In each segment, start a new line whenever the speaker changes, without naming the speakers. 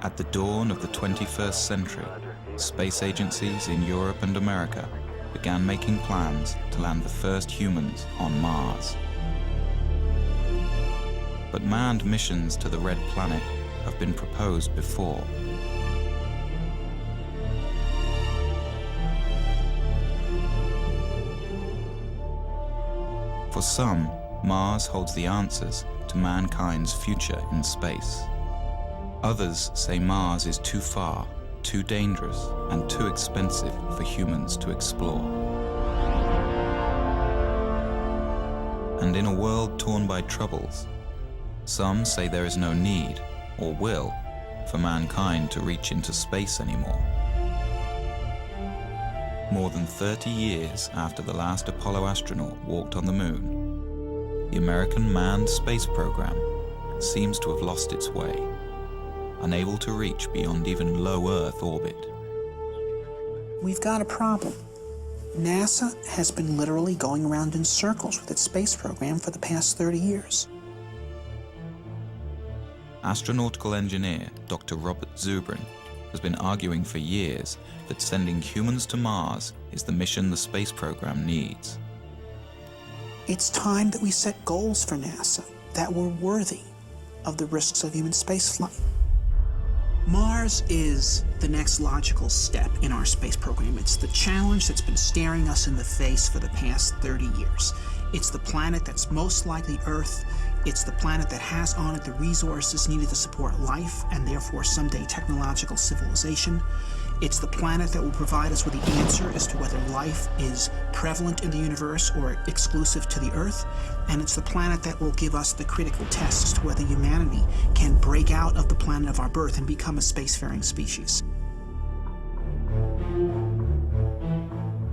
At the dawn of the 21st century, space agencies in Europe and America began making plans to land the first humans on Mars. But manned missions to the Red Planet have been proposed before. For some, Mars holds the answers to mankind's future in space. Others say Mars is too far, too dangerous, and too expensive for humans to explore. And in a world torn by troubles, some say there is no need, or will, for mankind to reach into space anymore. More than 30 years after the last Apollo astronaut walked on the moon, the American manned space program seems to have lost its way, unable to reach beyond even low Earth orbit.
We've got a problem. NASA has been literally going around in circles with its space program for the past 30 years.
Astronautical engineer Dr. Robert Zubrin has been arguing for years that sending humans to Mars is the mission the space program needs.
It's time that we set goals for NASA that were worthy of the risks of human spaceflight. Mars is the next logical step in our space program. It's the challenge that's been staring us in the face for the past 30 years. It's the planet that's most likely Earth. It's the planet that has on it the resources needed to support life and therefore someday technological civilization. It's the planet that will provide us with the answer as to whether life is prevalent in the universe or exclusive to the Earth. And it's the planet that will give us the critical test as to whether humanity can break out of the planet of our birth and become a spacefaring species.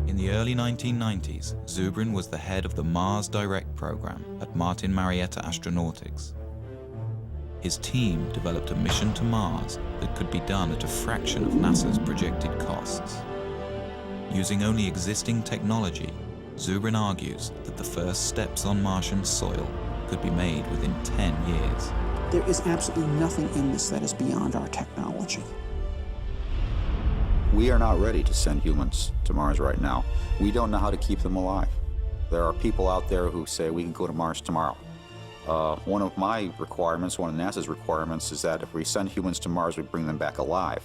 In the early 1990s, Zubrin was the head of the Mars Direct program at Martin Marietta Astronautics. His team developed a mission to Mars that could be done at a fraction of NASA's projected costs. Using only existing technology, Zubrin argues that the first steps on Martian soil could be made within 10 years.
There is absolutely nothing in this that is beyond our technology.
We are not ready to send humans to Mars right now. We don't know how to keep them alive. There are people out there who say we can go to Mars tomorrow. One of my requirements, one of NASA's requirements, is that if we send humans to Mars, we bring them back alive.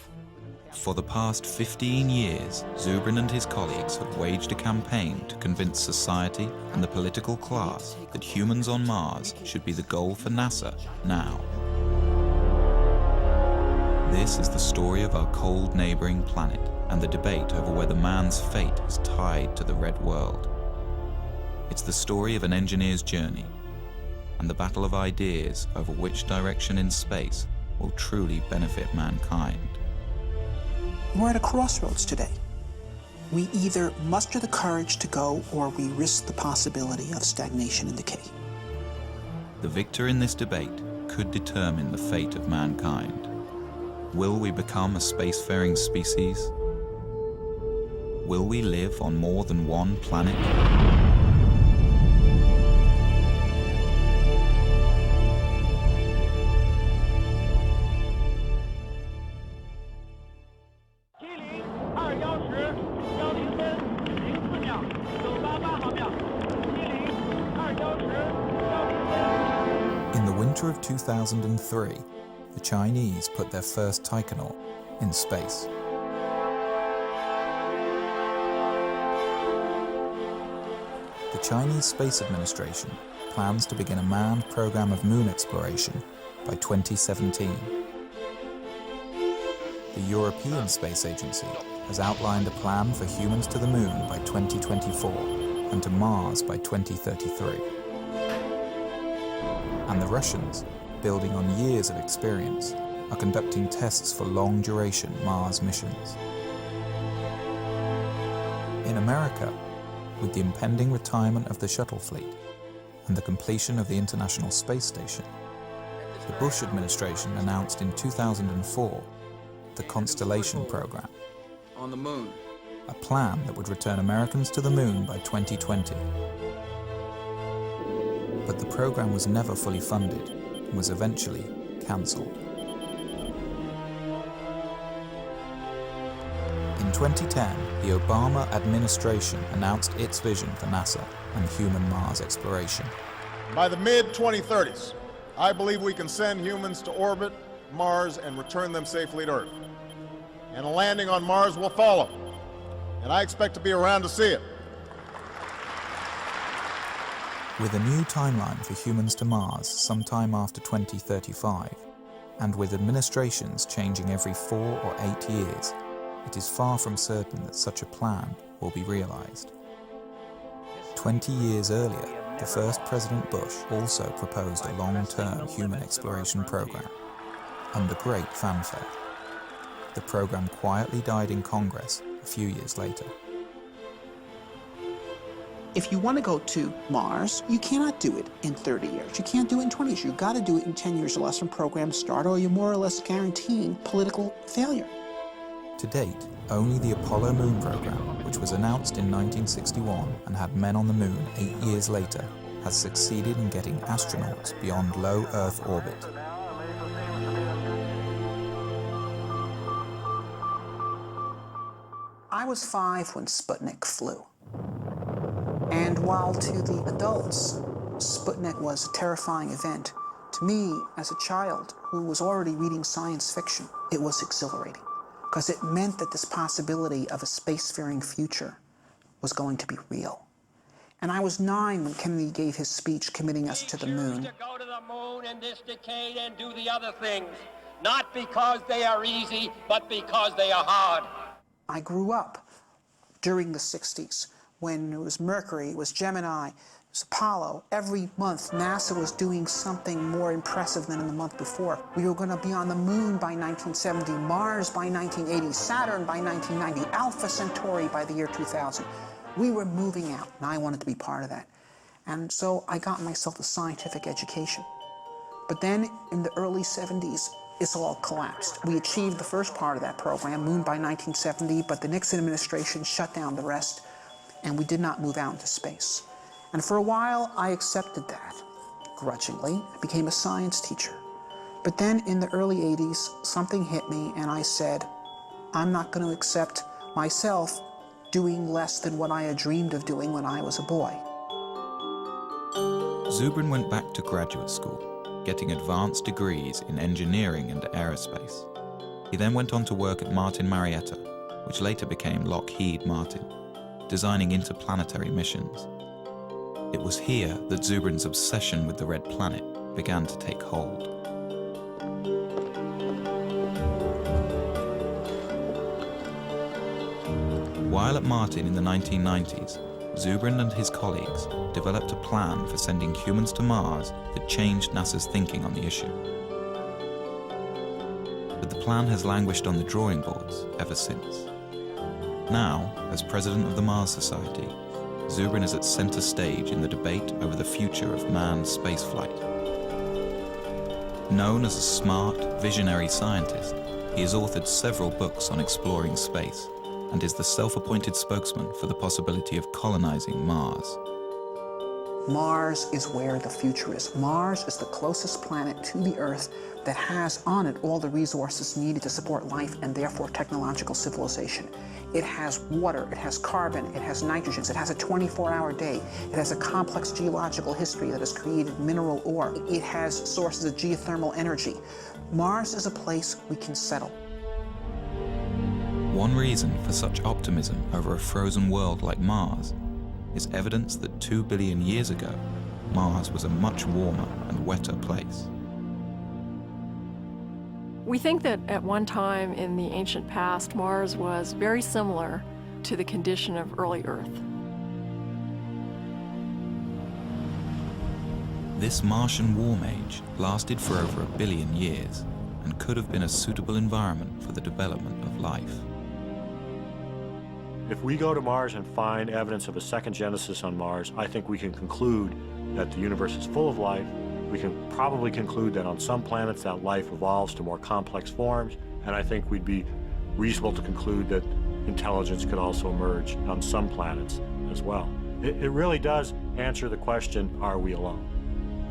For the past 15 years, Zubrin and his colleagues have waged a campaign to convince society and the political class that humans on Mars should be the goal for NASA now. This is the story of our cold neighboring planet and the debate over whether man's fate is tied to the red world. It's the story of an engineer's journey and the battle of ideas over which direction in space will truly benefit mankind.
We're at a crossroads today. We either muster the courage to go or we risk the possibility of stagnation and decay.
The victor in this debate could determine the fate of mankind. Will we become a spacefaring species? Will we live on more than one planet? In the winter of 2003, the Chinese put their first taikonaut in space. The Chinese Space Administration plans to begin a manned program of moon exploration by 2017. The European Space Agency has outlined a plan for humans to the moon by 2024 and to Mars by 2033. And the Russians, building on years of experience, are conducting tests for long-duration Mars missions. In America, with the impending retirement of the shuttle fleet and the completion of the International Space Station, the Bush administration announced in 2004 the Constellation program,
on the moon,
a plan that would return Americans to the moon by 2020. But the program was never fully funded and was eventually cancelled. 2010, the Obama administration announced its vision for NASA and human Mars exploration.
By the mid-2030s, I believe we can send humans to orbit Mars and return them safely to Earth. And a landing on Mars will follow. And I expect to be around to see it.
With a new timeline for humans to Mars sometime after 2035, and with administrations changing every 4 or 8 years, it is far from certain that such a plan will be realized. 20 years earlier, the first President Bush also proposed a long-term human exploration program, under great fanfare. The program quietly died in Congress a few years later.
If you want to go to Mars, you cannot do it in 30 years. You can't do it in 20 years. You've got to do it in 10 years or less from program start, or you're more or less guaranteeing political failure.
To date, only the Apollo moon program, which was announced in 1961 and had men on the moon 8 years later, has succeeded in getting astronauts beyond low Earth orbit.
I was 5 when Sputnik flew. And while to the adults, Sputnik was a terrifying event, to me, as a child who was already reading science fiction, it was exhilarating, because it meant that this possibility of a spacefaring future was going to be real. And I was 9 when Kennedy gave his speech committing us to the moon.
To go to the moon in this decade and do the other things, not because they are easy, but because they are hard.
I grew up during the 60s, when it was Mercury, it was Gemini, it was Apollo. Every month, NASA was doing something more impressive than in the month before. We were going to be on the moon by 1970, Mars by 1980, Saturn by 1990, Alpha Centauri by the year 2000. We were moving out, and I wanted to be part of that. And so I got myself a scientific education. But then, in the early 70s, it's all collapsed. We achieved the first part of that program, Moon by 1970, but the Nixon administration shut down the rest, and we did not move out into space. And for a while, I accepted that, grudgingly. I became a science teacher. But then in the early 80s, something hit me, and I said, I'm not going to accept myself doing less than what I had dreamed of doing when I was a boy.
Zubrin went back to graduate school, getting advanced degrees in engineering and aerospace. He then went on to work at Martin Marietta, which later became Lockheed Martin, designing interplanetary missions. It was here that Zubrin's obsession with the red planet began to take hold. While at Martin in the 1990s, Zubrin and his colleagues developed a plan for sending humans to Mars that changed NASA's thinking on the issue. But the plan has languished on the drawing boards ever since. Now, as president of the Mars Society, Zubrin is at center stage in the debate over the future of manned spaceflight. Known as a smart, visionary scientist, he has authored several books on exploring space and is the self-appointed spokesman for the possibility of colonizing Mars.
Mars is where the future is. Mars is the closest planet to the Earth that has on it all the resources needed to support life and therefore technological civilization. It has water, it has carbon, it has nitrogens, it has a 24-hour day, it has a complex geological history that has created mineral ore, it has sources of geothermal energy. Mars is a place we can settle.
One reason for such optimism over a frozen world like Mars is evidence that 2 billion years ago, Mars was a much warmer and wetter place.
We think that at one time in the ancient past, Mars was very similar to the condition of early Earth.
This Martian warm age lasted for over 1 billion years and could have been a suitable environment for the development of life.
If we go to Mars and find evidence of a second genesis on Mars, I think we can conclude that the universe is full of life. We can probably conclude that on some planets that life evolves to more complex forms, and I think we'd be reasonable to conclude that intelligence could also emerge on some planets as well. It really does answer the question, are we alone?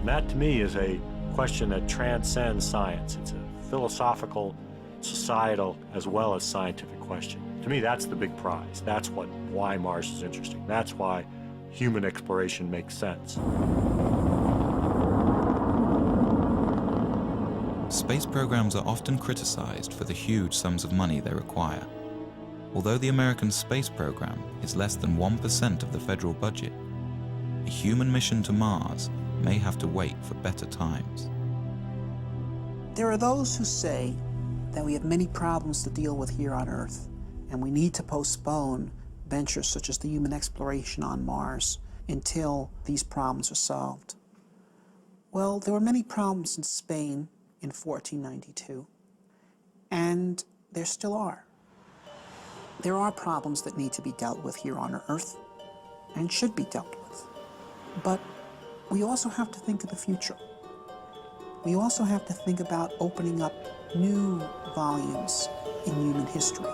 And that to me is a question that transcends science. It's a philosophical, societal, as well as scientific question. To me, that's the big prize. That's why Mars is interesting. That's why human exploration makes sense.
Space programs are often criticized for the huge sums of money they require. Although the American space program is less than 1% of the federal budget, a human mission to Mars may have to wait for better times.
There are those who say that we have many problems to deal with here on Earth, and we need to postpone ventures such as the human exploration on Mars until these problems are solved. Well, there were many problems in Spain in 1492, and there still are. There are problems that need to be dealt with here on Earth and should be dealt with. But we also have to think of the future. We also have to think about opening up new volumes in human history.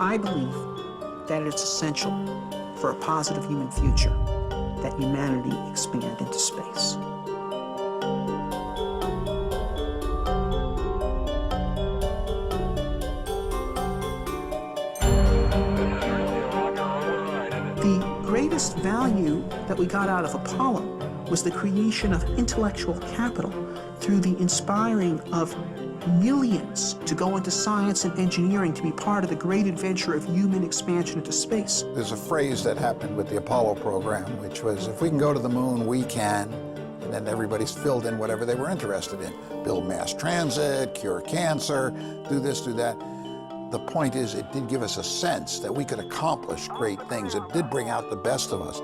I believe that it's essential for a positive human future that humanity expand into space. The greatest value that we got out of Apollo was the creation of intellectual capital through the inspiring of millions to go into science and engineering to be part of the great adventure of human expansion into space.
There's a phrase that happened with the Apollo program, which was, if we can go to the moon, we can. And then everybody's filled in whatever they were interested in. Build mass transit, cure cancer, do this, do that. The point is, it did give us a sense that we could accomplish great things. It did bring out the best of us.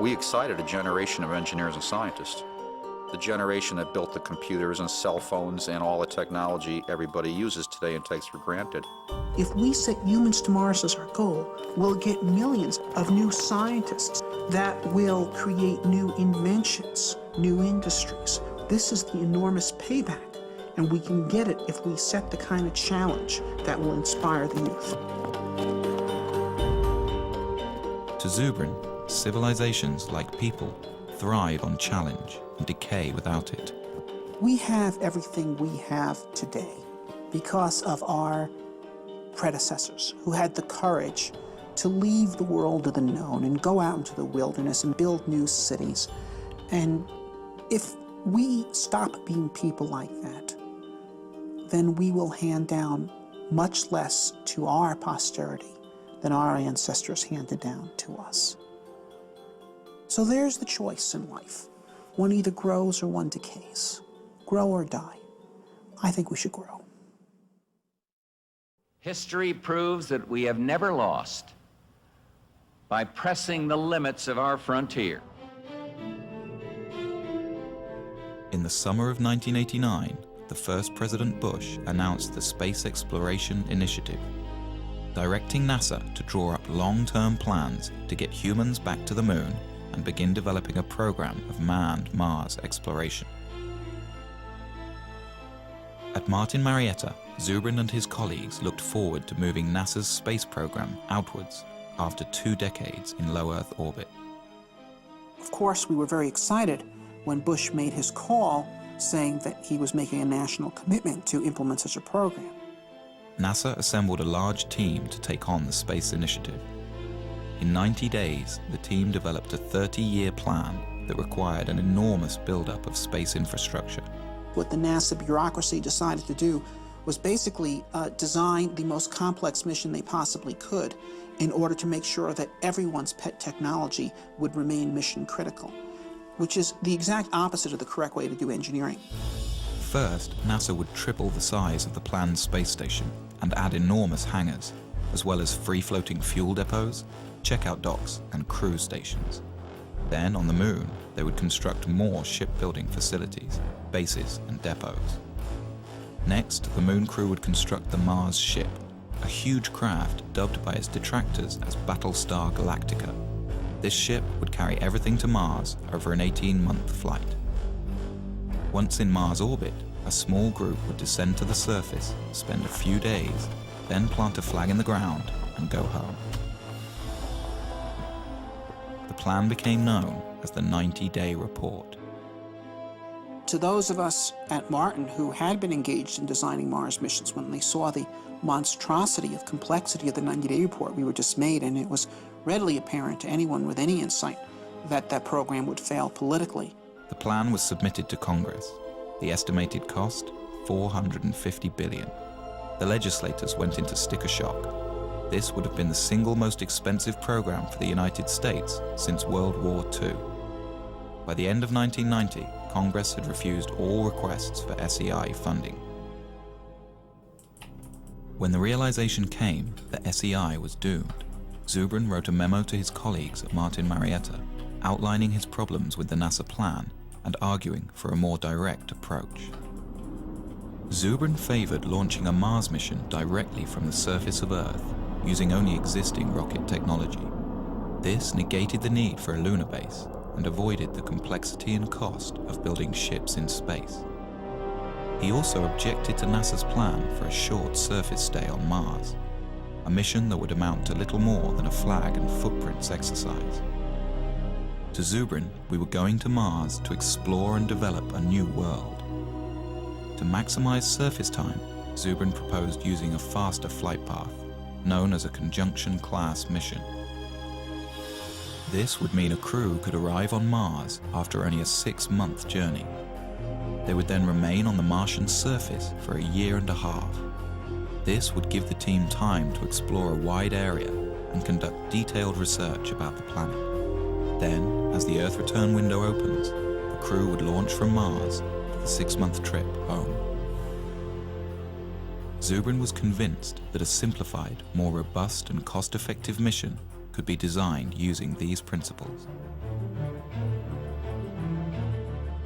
We excited a generation of engineers and scientists. The generation that built the computers and cell phones and all the technology everybody uses today and takes for granted.
If we set humans to Mars as our goal, we'll get millions of new scientists that will create new inventions, new industries. This is the enormous payback, and we can get it if we set the kind of challenge that will inspire the youth.
To Zubrin, civilizations, like people, thrive on challenge and decay without it.
We have everything we have today because of our predecessors who had the courage to leave the world of the known and go out into the wilderness and build new cities. And if we stop being people like that, then we will hand down much less to our posterity than our ancestors handed down to us. So there's the choice in life. One either grows or one decays. Grow or die. I think we should grow.
History proves that we have never lost by pressing the limits of our frontier.
In the summer of 1989, the first President Bush announced the Space Exploration Initiative, directing NASA to draw up long-term plans to get humans back to the moon and begin developing a program of manned Mars exploration. At Martin Marietta, Zubrin and his colleagues looked forward to moving NASA's space program outwards after 2 decades in low Earth orbit.
Of course, we were very excited when Bush made his call saying that he was making a national commitment to implement such a program.
NASA assembled a large team to take on the space initiative. In 90 days, the team developed a 30-year plan that required an enormous buildup of space infrastructure.
What the NASA bureaucracy decided to do was basically design the most complex mission they possibly could in order to make sure that everyone's pet technology would remain mission critical, which is the exact opposite of the correct way to do engineering.
First, NASA would triple the size of the planned space station and add enormous hangars, as well as free-floating fuel depots, checkout docks, and cruise stations. Then, on the moon, they would construct more shipbuilding facilities, bases, and depots. Next, the moon crew would construct the Mars ship, a huge craft dubbed by its detractors as Battlestar Galactica. This ship would carry everything to Mars over an 18-month flight. Once in Mars orbit, a small group would descend to the surface, spend a few days, then plant a flag in the ground and go home. plan became known as the 90-day report.
To those of us at Martin who had been engaged in designing Mars missions, when they saw the monstrosity of complexity of the 90-day report, we were dismayed, and it was readily apparent to anyone with any insight that that program would fail politically.
The plan was submitted to Congress. The estimated cost, $450 billion. The legislators went into sticker shock. This would have been the single most expensive program for the United States since World War II. By the end of 1990, Congress had refused all requests for SEI funding. When the realization came that SEI was doomed, Zubrin wrote a memo to his colleagues at Martin Marietta, outlining his problems with the NASA plan and arguing for a more direct approach. Zubrin favored launching a Mars mission directly from the surface of Earth, using only existing rocket technology. This negated the need for a lunar base and avoided the complexity and cost of building ships in space. He also objected to NASA's plan for a short surface stay on Mars, a mission that would amount to little more than a flag and footprints exercise. To Zubrin, we were going to Mars to explore and develop a new world. To maximize surface time, Zubrin proposed using a faster flight path, known as a conjunction-class mission. This would mean a crew could arrive on Mars after only a 6-month journey. They would then remain on the Martian surface for a year and a half. This would give the team time to explore a wide area and conduct detailed research about the planet. Then, as the Earth return window opens, the crew would launch from Mars for the 6-month trip home. Zubrin was convinced that a simplified, more robust and cost-effective mission could be designed using these principles.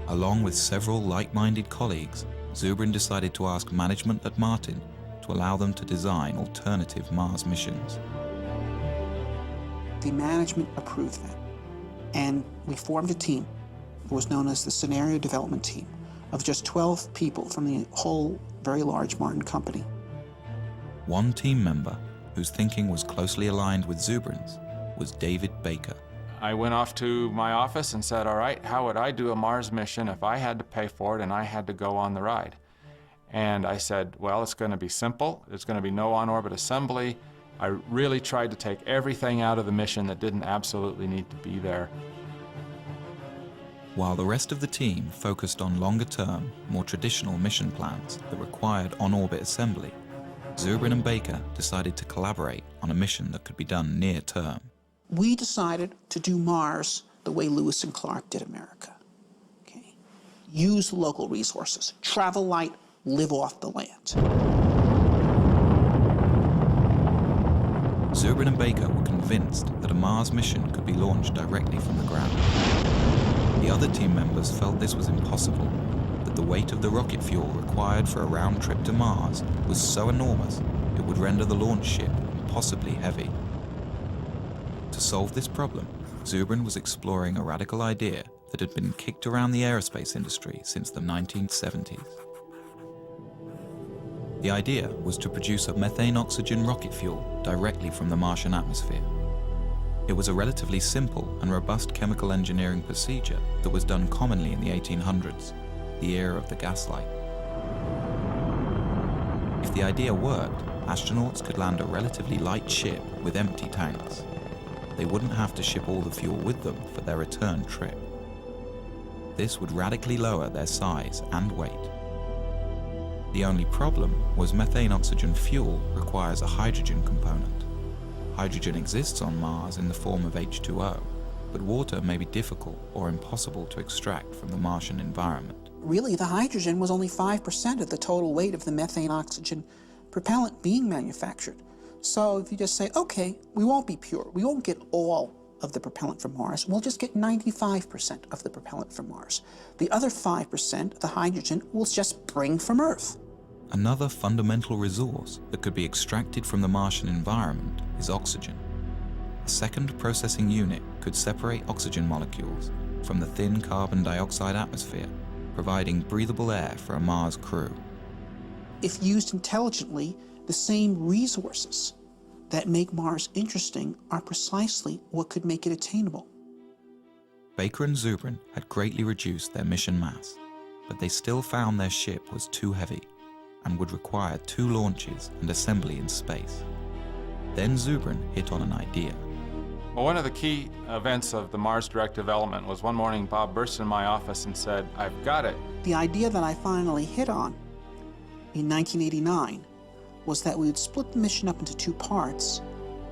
Along with several like-minded colleagues, Zubrin decided to ask management at Martin to allow them to design alternative Mars missions.
The management approved that, and we formed a team that was known as the Scenario Development Team of just 12 people from the whole very large Martin company.
One team member, whose thinking was closely aligned with Zubrin's, was David Baker.
I went off to my office and said, all right, how would I do a Mars mission if I had to pay for it and I had to go on the ride? And I said, well, it's going to be simple. There's going to be no on-orbit assembly. I really tried to take everything out of the mission that didn't absolutely need to be there.
While the rest of the team focused on longer-term, more traditional mission plans that required on-orbit assembly, Zubrin and Baker decided to collaborate on a mission that could be done near-term.
We decided to do Mars the way Lewis and Clark did America. Okay? Use the local resources, travel light, live off the land.
Zubrin and Baker were convinced that a Mars mission could be launched directly from the ground. The other team members felt this was impossible, that the weight of the rocket fuel required for a round trip to Mars was so enormous it would render the launch ship impossibly heavy. To solve this problem, Zubrin was exploring a radical idea that had been kicked around the aerospace industry since the 1970s. The idea was to produce a methane-oxygen rocket fuel directly from the Martian atmosphere. It was a relatively simple and robust chemical engineering procedure that was done commonly in the 1800s, the era of the gaslight. If the idea worked, astronauts could land a relatively light ship with empty tanks. They wouldn't have to ship all the fuel with them for their return trip. This would radically lower their size and weight. The only problem was methane-oxygen fuel requires a hydrogen component. Hydrogen exists on Mars in the form of H2O, but water may be difficult or impossible to extract from the Martian environment.
Really, the hydrogen was only 5% of the total weight of the methane-oxygen propellant being manufactured. So if you just say, okay, we won't be pure, we won't get all of the propellant from Mars, we'll just get 95% of the propellant from Mars. The other 5%, the hydrogen, we'll just bring from Earth.
Another fundamental resource that could be extracted from the Martian environment is oxygen. A second processing unit could separate oxygen molecules from the thin carbon dioxide atmosphere, providing breathable air for a Mars crew.
If used intelligently, the same resources that make Mars interesting are precisely what could make it attainable.
Baker and Zubrin had greatly reduced their mission mass, but they still found their ship was too heavy and would require 2 launches and assembly in space. Then Zubrin hit on an idea.
Well, one of the key events of the Mars Direct development was one morning Bob burst in my office and said, "I've got it."
The idea that I finally hit on in 1989 was that we would split the mission up into 2 parts,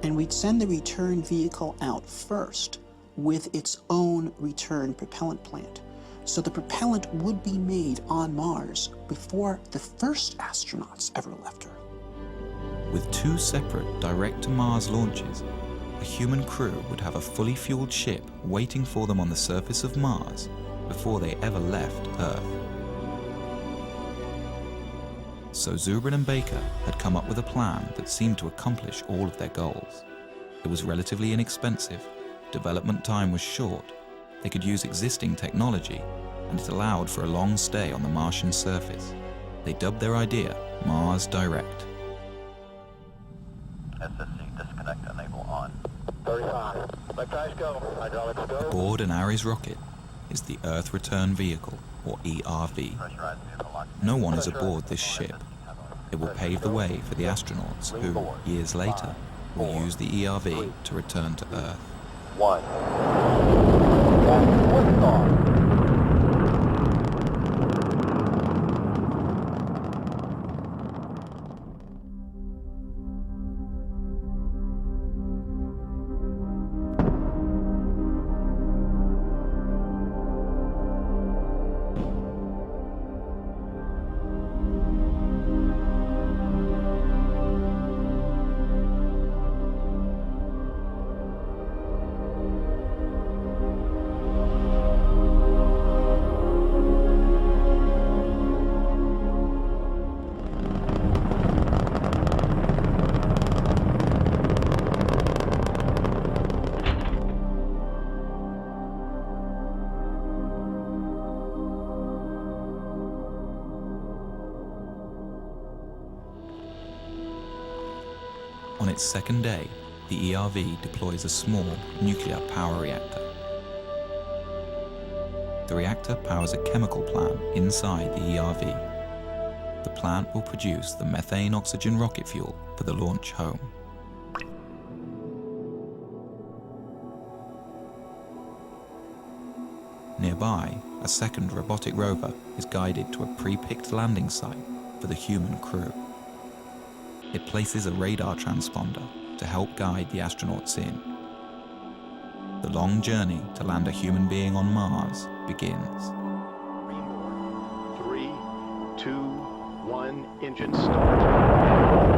and we'd send the return vehicle out first with its own return propellant plant. So the propellant would be made on Mars before the first astronauts ever left Earth.
With 2 separate direct-to-Mars launches, a human crew would have a fully fueled ship waiting for them on the surface of Mars before they ever left Earth. So Zubrin and Baker had come up with a plan that seemed to accomplish all of their goals. It was relatively inexpensive, development time was short, they could use existing technology, and it allowed for a long stay on the Martian surface. They dubbed their idea Mars Direct.
SSC disconnect enable on. 35. Let guys go. Hydraulics go.
Aboard an Ares rocket is the Earth Return Vehicle, or ERV. No one is aboard this ship. It will pave the way for the astronauts who, years later, will use the ERV to return to Earth.
1. Liftoff.
On its second day, the ERV deploys a small nuclear power reactor. The reactor powers a chemical plant inside the ERV. The plant will produce the methane-oxygen rocket fuel for the launch home. Nearby, a second robotic rover is guided to a pre-picked landing site for the human crew. It places a radar transponder to help guide the astronauts in. The long journey to land a human being on Mars begins.
3, 2, 1, engine start.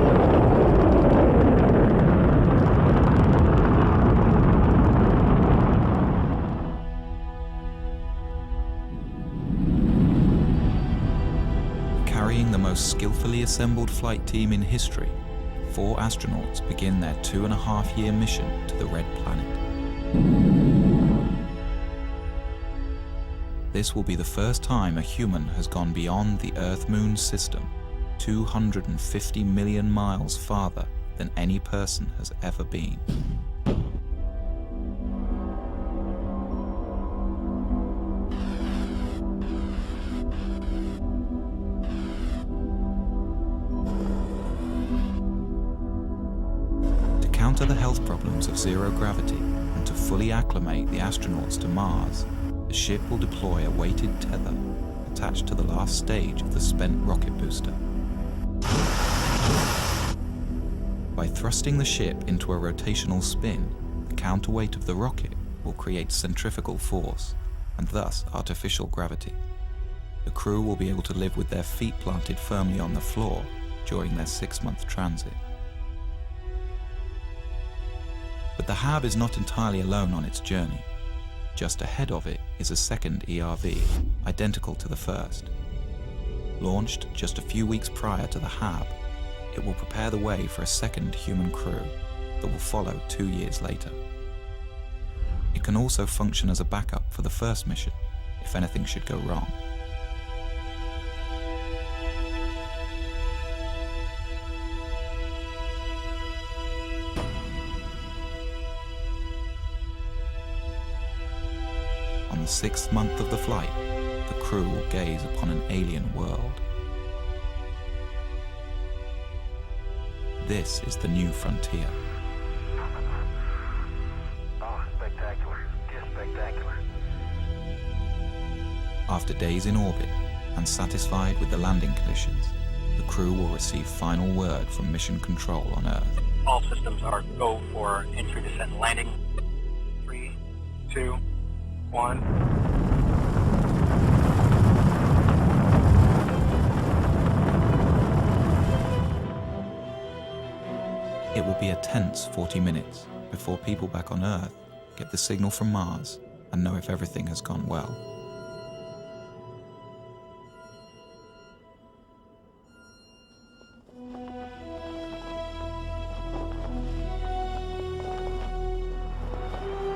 Carrying the most skillfully assembled flight team in history, 4 astronauts begin their 2.5-year mission to the Red Planet. This will be the first time a human has gone beyond the Earth-Moon system, 250 million miles farther than any person has ever been. To counter the health problems of zero gravity and to fully acclimate the astronauts to Mars, the ship will deploy a weighted tether attached to the last stage of the spent rocket booster. By thrusting the ship into a rotational spin, the counterweight of the rocket will create centrifugal force and thus artificial gravity. The crew will be able to live with their feet planted firmly on the floor during their 6-month transit. But the HAB is not entirely alone on its journey. Just ahead of it is a second ERV, identical to the first. Launched just a few weeks prior to the HAB, it will prepare the way for a second human crew that will follow 2 years later. It can also function as a backup for the first mission if anything should go wrong. the 6th month of the flight, the crew will gaze upon an alien world. This is the new frontier.
Oh, spectacular. Just spectacular.
After days in orbit and satisfied with the landing conditions, the crew will receive final word from Mission Control on Earth.
All systems are go for entry, descent, and landing. 3, 2, 1.
It will be a tense 40 minutes before people back on Earth get the signal from Mars and know if everything has gone well.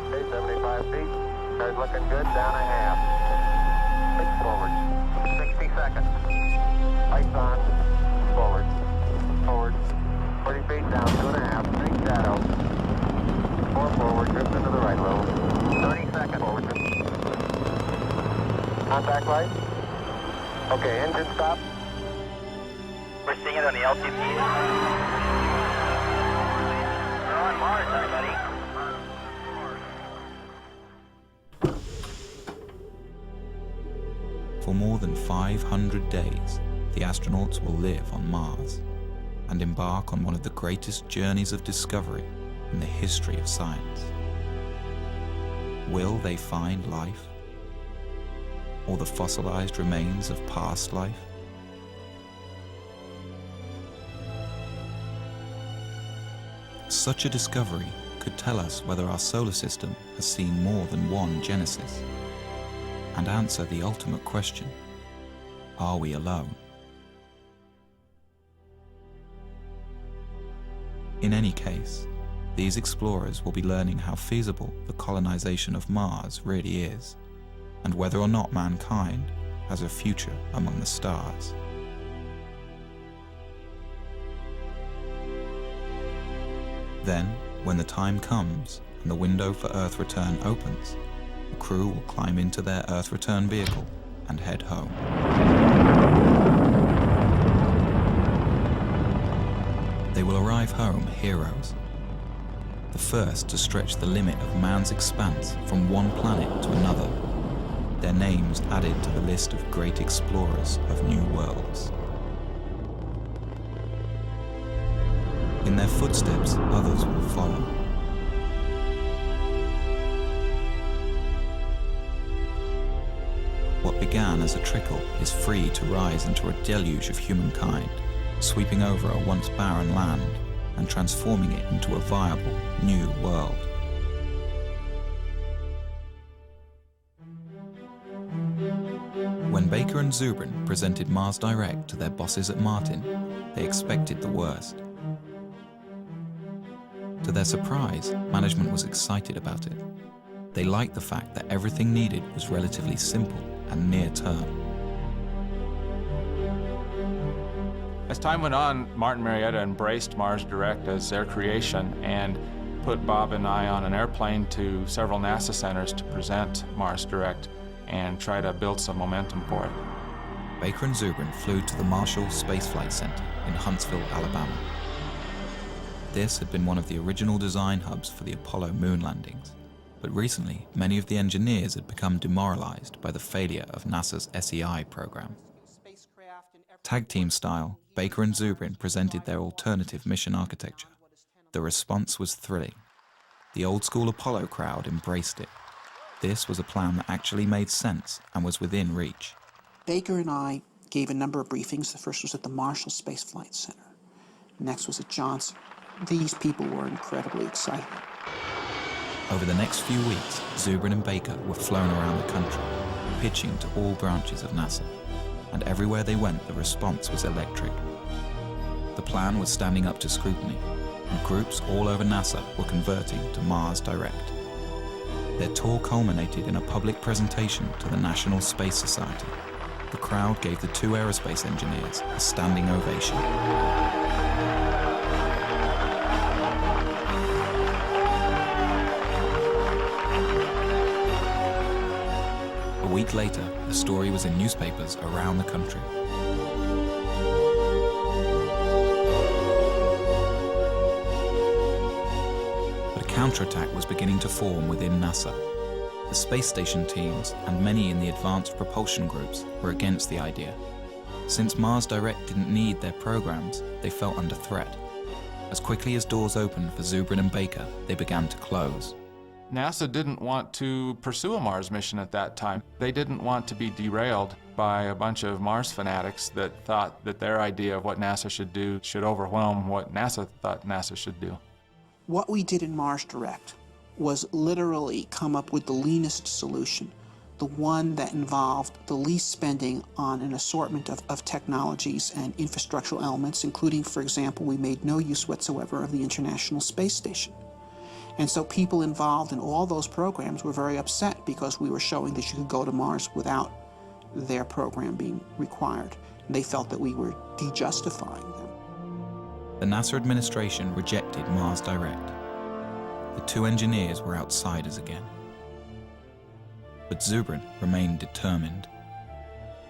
Okay, 75 feet. Car's looking good. Down a half. Pitch forward. 60 seconds. Lights on. Forward. Forward. 40 feet down. 2.5. Big shadow. 4 forward. Drift into the right a little. 30 seconds. Forward. Contact light. Okay, engine stop. We're seeing it on the LTP. We're on Mars, everybody.
For more than 500 days, the astronauts will live on Mars and embark on one of the greatest journeys of discovery in the history of science. Will they find life? Or the fossilized remains of past life? Such a discovery could tell us whether our solar system has seen more than one genesis, and answer the ultimate question: are we alone? In any case, these explorers will be learning how feasible the colonization of Mars really is, and whether or not mankind has a future among the stars. Then, when the time comes and the window for Earth return opens, the crew will climb into their Earth return vehicle and head home. They will arrive home heroes, the first to stretch the limit of man's expanse from one planet to another, their names added to the list of great explorers of new worlds. In their footsteps, others will follow. What began as a trickle is free to rise into a deluge of humankind, sweeping over a once barren land and transforming it into a viable new world. When Baker and Zubrin presented Mars Direct to their bosses at Martin, they expected the worst. To their surprise, management was excited about it. They liked the fact that everything needed was relatively simple and near-term.
As time went on, Martin Marietta embraced Mars Direct as their creation and put Bob and I on an airplane to several NASA centers to present Mars Direct and try to build some momentum for it.
Baker and Zubrin flew to the Marshall Space Flight Center in Huntsville, Alabama. This had been one of the original design hubs for the Apollo moon landings, but recently many of the engineers had become demoralized by the failure of NASA's SEI program. Tag team style, Baker and Zubrin presented their alternative mission architecture. The response was thrilling. The old-school Apollo crowd embraced it. This was a plan that actually made sense and was within reach.
Baker and I gave a number of briefings. The first was at the Marshall Space Flight Center. Next was at Johnson. These people were incredibly excited.
Over the next few weeks, Zubrin and Baker were flown around the country, pitching to all branches of NASA. And everywhere they went, the response was electric. The plan was standing up to scrutiny, and groups all over NASA were converting to Mars Direct. Their tour culminated in a public presentation to the National Space Society. The crowd gave the two aerospace engineers a standing ovation. later, the story was in newspapers around the country. But a counterattack was beginning to form within NASA. The space station teams and many in the advanced propulsion groups were against the idea. Since Mars Direct didn't need their programs, they felt under threat. As quickly as doors opened for Zubrin and Baker, they began to close.
NASA didn't want to pursue a Mars mission at that time. They didn't want to be derailed by a bunch of Mars fanatics that thought that their idea of what NASA should do should overwhelm what NASA thought NASA should do.
What we did in Mars Direct was literally come up with the leanest solution, the one that involved the least spending on an assortment of technologies and infrastructural elements, including, for example, we made no use whatsoever of the International Space Station. And so people involved in all those programs were very upset because we were showing that you could go to Mars without their program being required. They felt that we were de-justifying them.
The NASA administration rejected Mars Direct. The two engineers were outsiders again. But Zubrin remained determined.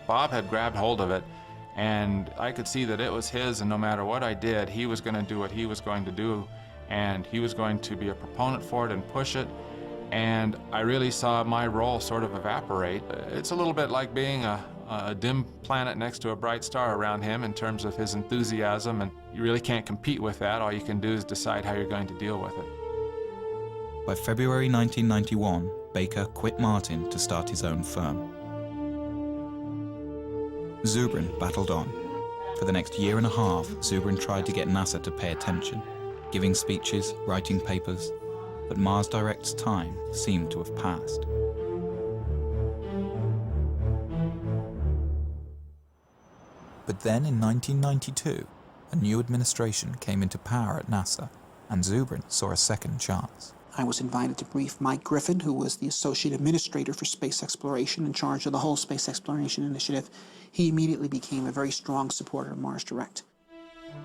Bob had grabbed hold of it, and I could see that it was his, and no matter what I did, he was going to do what he was going to do, and he was going to be a proponent for it and push it, and I really saw my role sort of evaporate. It's a little bit like being a dim planet next to a bright star around him in terms of his enthusiasm, and you really can't compete with that. All you can do is decide how you're going to deal with it.
By February 1991, Baker quit Martin to start his own firm. Zubrin battled on. For the next year and a half, Zubrin tried to get NASA to pay attention, giving speeches, writing papers, but Mars Direct's time seemed to have passed. But then in 1992, a new administration came into power at NASA, and Zubrin saw a second chance.
I was invited to brief Mike Griffin, who was the Associate Administrator for Space Exploration in charge of the whole Space Exploration Initiative. He immediately became a very strong supporter of Mars Direct.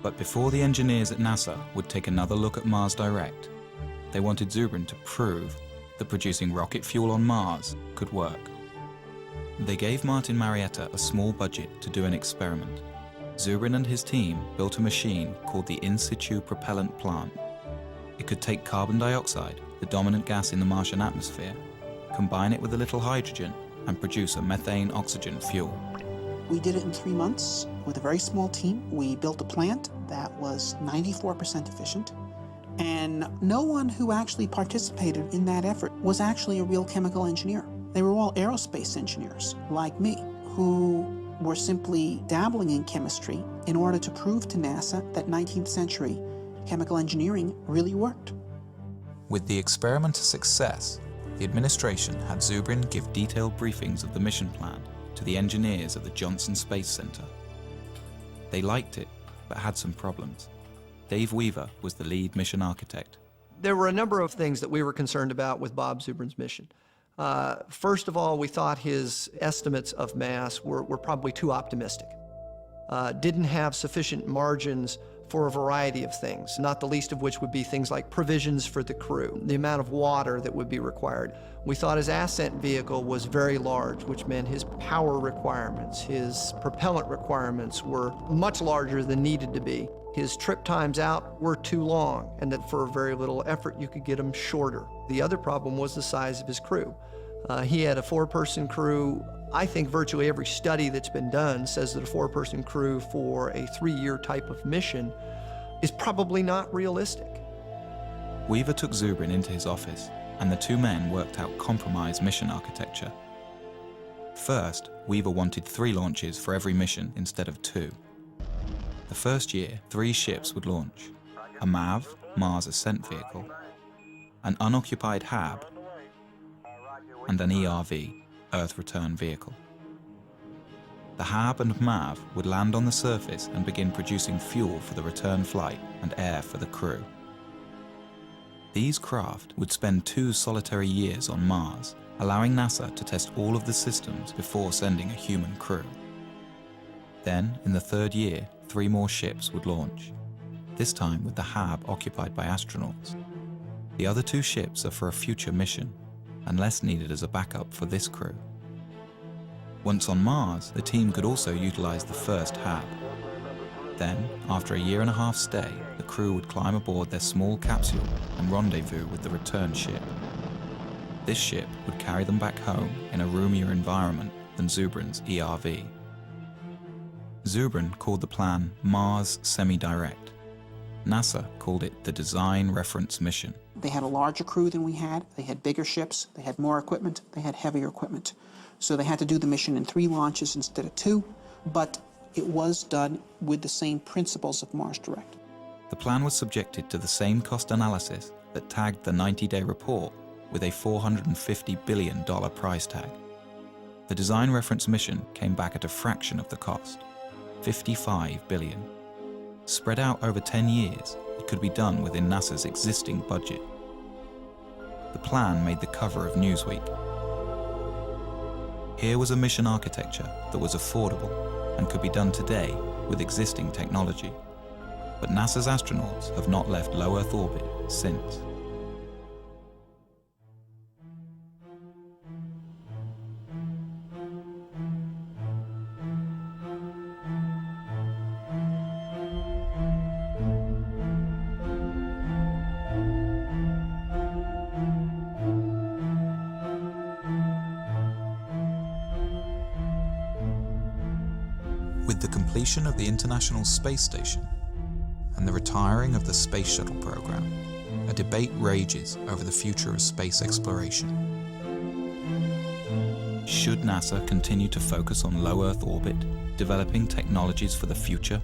But before the engineers at NASA would take another look at Mars Direct, they wanted Zubrin to prove that producing rocket fuel on Mars could work. They gave Martin Marietta a small budget to do an experiment. Zubrin and his team built a machine called the In Situ Propellant Plant. It could take carbon dioxide, the dominant gas in the Martian atmosphere, combine it with a little hydrogen, and produce a methane-oxygen fuel.
We did it in 3 months with a very small team. We built a plant that was 94% efficient, and no one who actually participated in that effort was actually a real chemical engineer. They were all aerospace engineers, like me, who were simply dabbling in chemistry in order to prove to NASA that 19th century chemical engineering really worked.
With the experiment a success, the administration had Zubrin give detailed briefings of the mission plan to the engineers at the Johnson Space Center. They liked it, but had some problems. Dave Weaver was the lead mission architect.
There were a number of things that we were concerned about with Bob Zubrin's mission. First of all, we thought his estimates of mass were probably too optimistic. Didn't have sufficient margins for a variety of things, not the least of which would be things like provisions for the crew, the amount of water that would be required. We thought his ascent vehicle was very large, which meant his power requirements, his propellant requirements were much larger than needed to be. His trip times out were too long, and that for very little effort you could get them shorter. The other problem was the size of his crew. He had a 4-person crew. I think virtually every study that's been done says that a 4-person crew for a 3-year type of mission is probably not realistic.
Weaver took Zubrin into his office, and the two men worked out compromise mission architecture. First, Weaver wanted 3 launches for every mission instead of 2. The first year, 3 ships would launch: a MAV, Mars Ascent Vehicle, an unoccupied HAB, and an ERV, Earth Return Vehicle. The HAB and MAV would land on the surface and begin producing fuel for the return flight and air for the crew. These craft would spend 2 solitary years on Mars, allowing NASA to test all of the systems before sending a human crew. Then, in the 3rd year, 3 more ships would launch, this time with the HAB occupied by astronauts. The other 2 ships are for a future mission, and less needed as a backup for this crew. Once on Mars, the team could also utilize the first hab. Then, after a 1.5-year stay, the crew would climb aboard their small capsule and rendezvous with the return ship. This ship would carry them back home in a roomier environment than Zubrin's ERV. Zubrin called the plan Mars Semi-Direct. NASA called it the Design Reference Mission.
They had a larger crew than we had. They had bigger ships. They had more equipment. They had heavier equipment. So they had to do the mission in 3 launches instead of 2, but it was done with the same principles of Mars Direct.
The plan was subjected to the same cost analysis that tagged the 90-day report with a $450 billion price tag. The Design Reference Mission came back at a fraction of the cost, $55 billion. Spread out over 10 years, it could be done within NASA's existing budget. The plan made the cover of Newsweek. Here was a mission architecture that was affordable and could be done today with existing technology. But NASA's astronauts have not left low Earth orbit since. With the completion of the International Space Station and the retiring of the Space Shuttle program, a debate rages over the future of space exploration. Should NASA continue to focus on low Earth orbit, developing technologies for the future?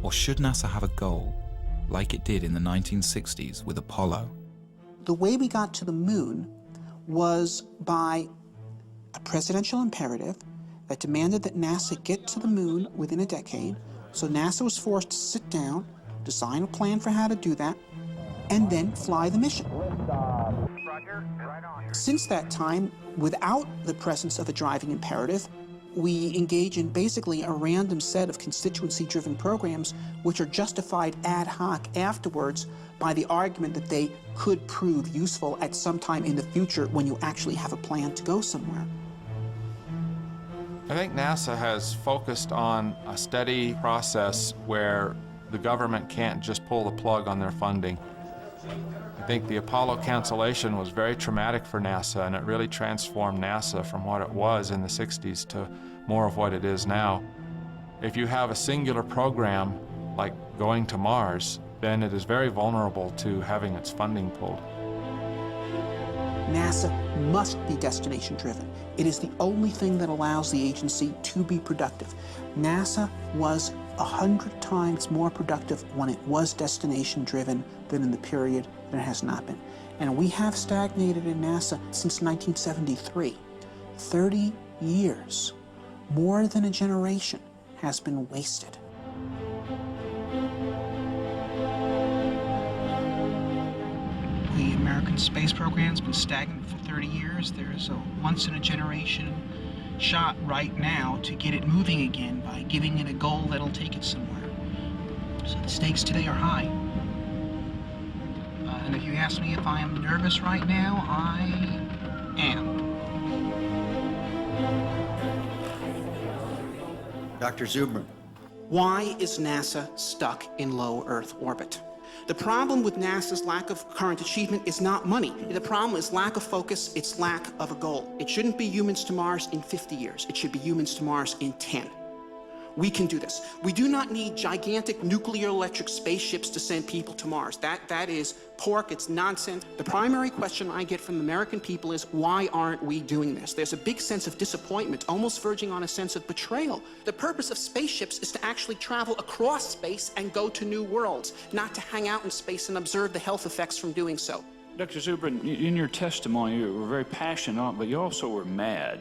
Or should NASA have a goal, like it did in the 1960s with Apollo?
The way we got to the moon was by a presidential imperative that demanded that NASA get to the moon within a decade. So NASA was forced to sit down, design a plan for how to do that, and then fly the mission. Since that time, without the presence of a driving imperative, we engage in basically a random set of constituency-driven programs which are justified ad hoc afterwards by the argument that they could prove useful at some time in the future when you actually have a plan to go somewhere.
I think NASA has focused on a steady process where the government can't just pull the plug on their funding. I think the Apollo cancellation was very traumatic for NASA, and it really transformed NASA from what it was in the 60s to more of what it is now. If you have a singular program like going to Mars, then it is very vulnerable to having its funding pulled.
NASA must be destination-driven. It is the only thing that allows the agency to be productive. NASA was 100 times more productive when it was destination-driven than in the period that it has not been. And we have stagnated in NASA since 1973. 30 years, more than a generation, has been wasted. The American space program's been stagnant for 30 years. There's a once-in-a-generation shot right now to get it moving again by giving it a goal that'll take it somewhere. So the stakes today are high. And if you ask me if I am nervous right now, I am.
Dr. Zubrin.
Why is NASA stuck in low Earth orbit? The problem with NASA's lack of current achievement is not money. The problem is lack of focus, it's lack of a goal. It shouldn't be humans to Mars in 50 years. It should be humans to Mars in 10. We can do this. We do not need gigantic nuclear electric spaceships to send people to Mars. That is pork, it's nonsense. The primary question I get from the American people is, why aren't we doing this? There's a big sense of disappointment, almost verging on a sense of betrayal. The purpose of spaceships is to actually travel across space and go to new worlds, not to hang out in space and observe the health effects from doing so.
Dr. Zubrin, in your testimony, you were very passionate, but you also were mad.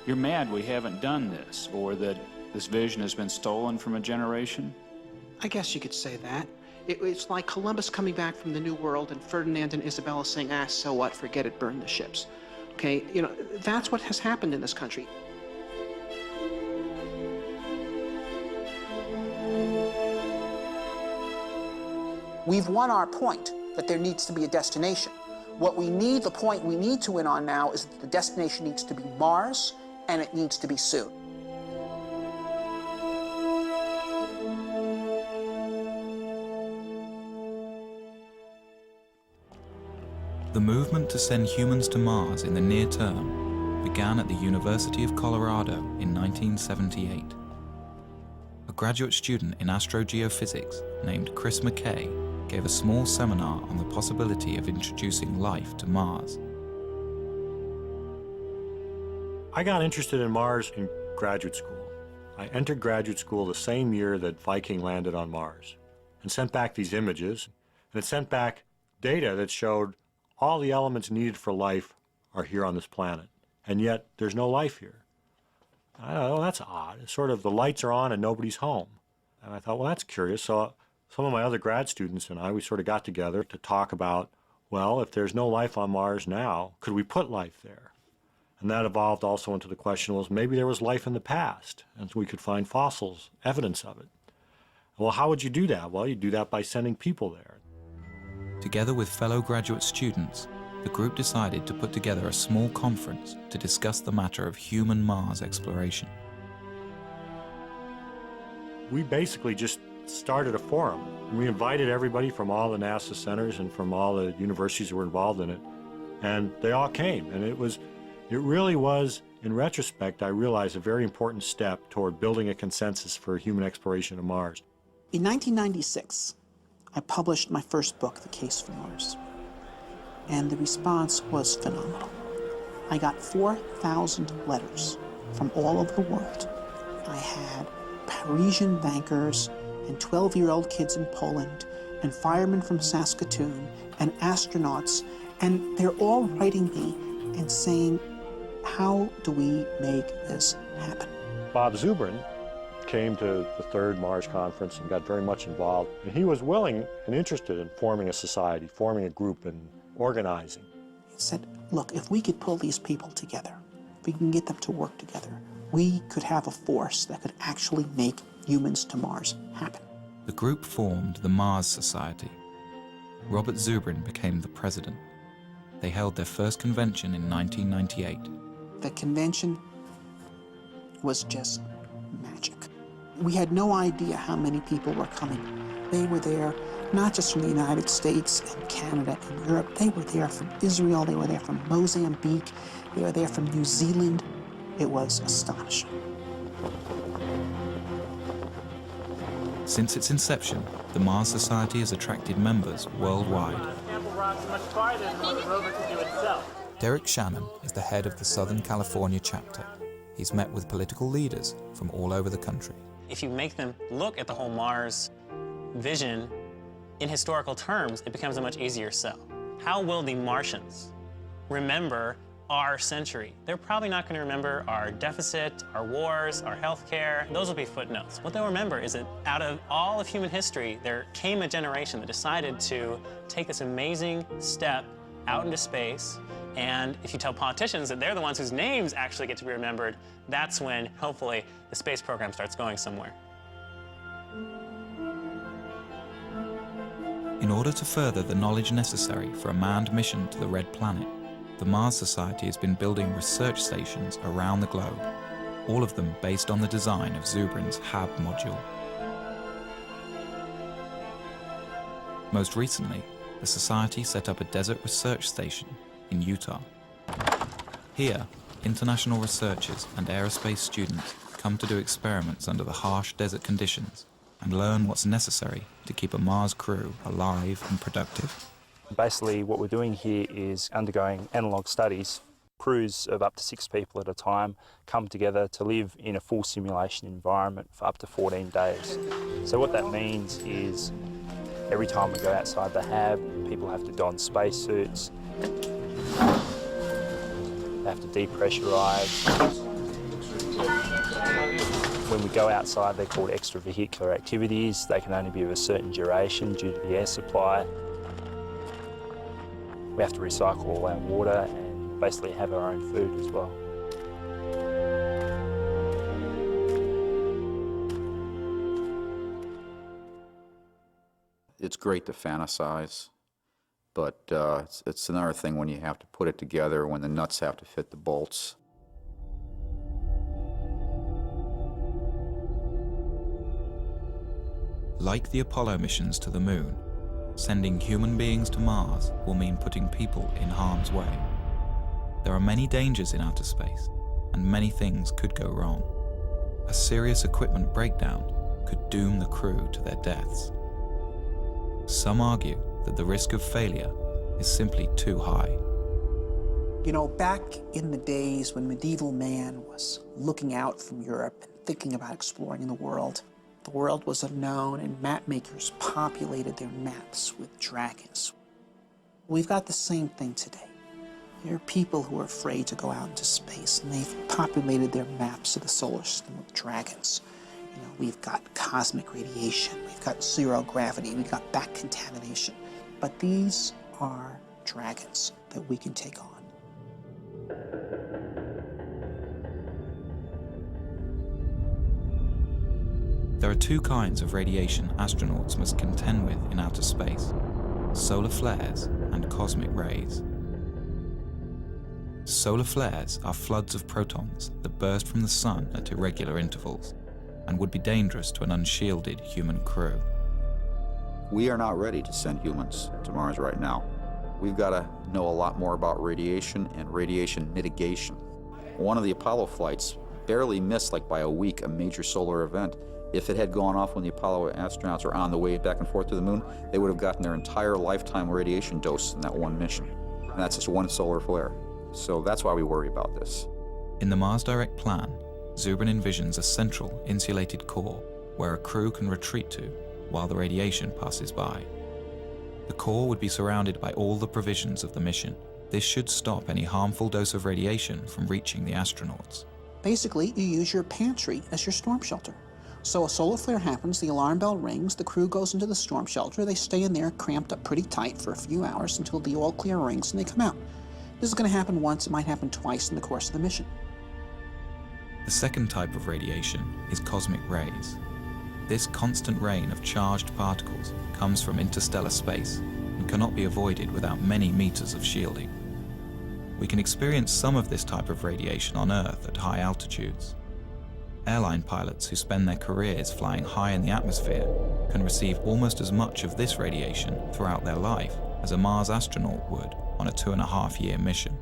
You're mad we haven't done this, or that this vision has been stolen from a generation?
I guess you could say that. It's like Columbus coming back from the New World and Ferdinand and Isabella saying, so what, forget it, burn the ships. Okay, you know, that's what has happened in this country. We've won our point that there needs to be a destination. The point we need to win on now is that the destination needs to be Mars, and it needs to be soon.
The movement to send humans to Mars in the near term began at the University of Colorado in 1978. A graduate student in astrogeophysics named Chris McKay gave a small seminar on the possibility of introducing life to Mars.
I got interested in Mars in graduate school. I entered graduate school the same year that Viking landed on Mars and sent back these images, and it sent back data that showed all the elements needed for life are here on this planet, and yet there's no life here. I thought, oh, that's odd. It's sort of the lights are on and nobody's home. And I thought, well, that's curious. So some of my other grad students and I, we sort of got together to talk about, well, if there's no life on Mars now, could we put life there? And that evolved also into the question, was maybe there was life in the past, and we could find fossils, evidence of it. Well, how would you do that? Well, you do that by sending people there.
Together with fellow graduate students, the group decided to put together a small conference to discuss the matter of human Mars exploration.
We basically just started a forum. We invited everybody from all the NASA centers and from all the universities that were involved in it, and they all came. And it really was, in retrospect, I realized a very important step toward building a consensus for human exploration of Mars.
In 1996, I published my first book, The Case for Mars, and the response was phenomenal. I got 4,000 letters from all over the world. I had Parisian bankers and 12-year-old kids in Poland and firemen from Saskatoon and astronauts, and they're all writing me and saying, how do we make this happen?
Bob Zubrin came to the third Mars conference and got very much involved. And he was willing and interested in forming a society, forming a group and organizing.
He said, look, if we could pull these people together, if we can get them to work together, we could have a force that could actually make humans to Mars happen.
The group formed the Mars Society. Robert Zubrin became the president. They held their first convention in 1998.
The convention was just magic. We had no idea how many people were coming. They were there not just from the United States and Canada and Europe. They were there from Israel. They were there from Mozambique. They were there from New Zealand. It was astonishing.
Since its inception, the Mars Society has attracted members worldwide. Derek Shannon is the head of the Southern California chapter. He's met with political leaders from all over the country.
If you make them look at the whole Mars vision in historical terms, it becomes a much easier sell. How will the Martians remember our century? They're probably not going to remember our deficit, our wars, our healthcare. Those will be footnotes. What they'll remember is that out of all of human history, there came a generation that decided to take this amazing step out into space. And if you tell politicians that they're the ones whose names actually get to be remembered, that's when, hopefully, the space program starts going somewhere.
In order to further the knowledge necessary for a manned mission to the Red Planet, the Mars Society has been building research stations around the globe, all of them based on the design of Zubrin's HAB module. Most recently, the Society set up a desert research station in Utah. Here, international researchers and aerospace students come to do experiments under the harsh desert conditions and learn what's necessary to keep a Mars crew alive and productive.
Basically, what we're doing here is undergoing analogue studies. Crews of up to 6 people at a time come together to live in a full simulation environment for up to 14 days. So what that means is every time we go outside the HAB, people have to don spacesuits. They have to depressurize. When we go outside, they're called extravehicular activities. They can only be of a certain duration due to the air supply. We have to recycle all our water and basically have our own food as well.
It's great to fantasize, but it's another thing when you have to put it together, when the nuts have to fit the bolts.
Like the Apollo missions to the moon, sending human beings to Mars will mean putting people in harm's way. There are many dangers in outer space, and many things could go wrong. A serious equipment breakdown could doom the crew to their deaths. Some argue that the risk of failure is simply too high.
You know, back in the days when medieval man was looking out from Europe and thinking about exploring the world was unknown, and map makers populated their maps with dragons. We've got the same thing today. There are people who are afraid to go out into space, and they've populated their maps of the solar system with dragons. You know, we've got cosmic radiation, we've got zero gravity, we've got back contamination. But these are dragons that we can take on.
There are two kinds of radiation astronauts must contend with in outer space: solar flares and cosmic rays. Solar flares are floods of protons that burst from the sun at irregular intervals and would be dangerous to an unshielded human crew.
We are not ready to send humans to Mars right now. We've got to know a lot more about radiation and radiation mitigation. One of the Apollo flights barely missed, like by a week, a major solar event. If it had gone off when the Apollo astronauts were on the way back and forth to the moon, they would have gotten their entire lifetime radiation dose in that one mission. And that's just one solar flare. So that's why we worry about this.
In the Mars Direct plan, Zubrin envisions a central, insulated core where a crew can retreat to while the radiation passes by. The core would be surrounded by all the provisions of the mission. This should stop any harmful dose of radiation from reaching the astronauts.
Basically, you use your pantry as your storm shelter. So a solar flare happens, the alarm bell rings, the crew goes into the storm shelter, they stay in there cramped up pretty tight for a few hours until the all clear rings and they come out. This is going to happen once, it might happen twice in the course of the mission.
The second type of radiation is cosmic rays. This constant rain of charged particles comes from interstellar space and cannot be avoided without many meters of shielding. We can experience some of this type of radiation on Earth at high altitudes. Airline pilots who spend their careers flying high in the atmosphere can receive almost as much of this radiation throughout their life as a Mars astronaut would on a 2.5-year mission.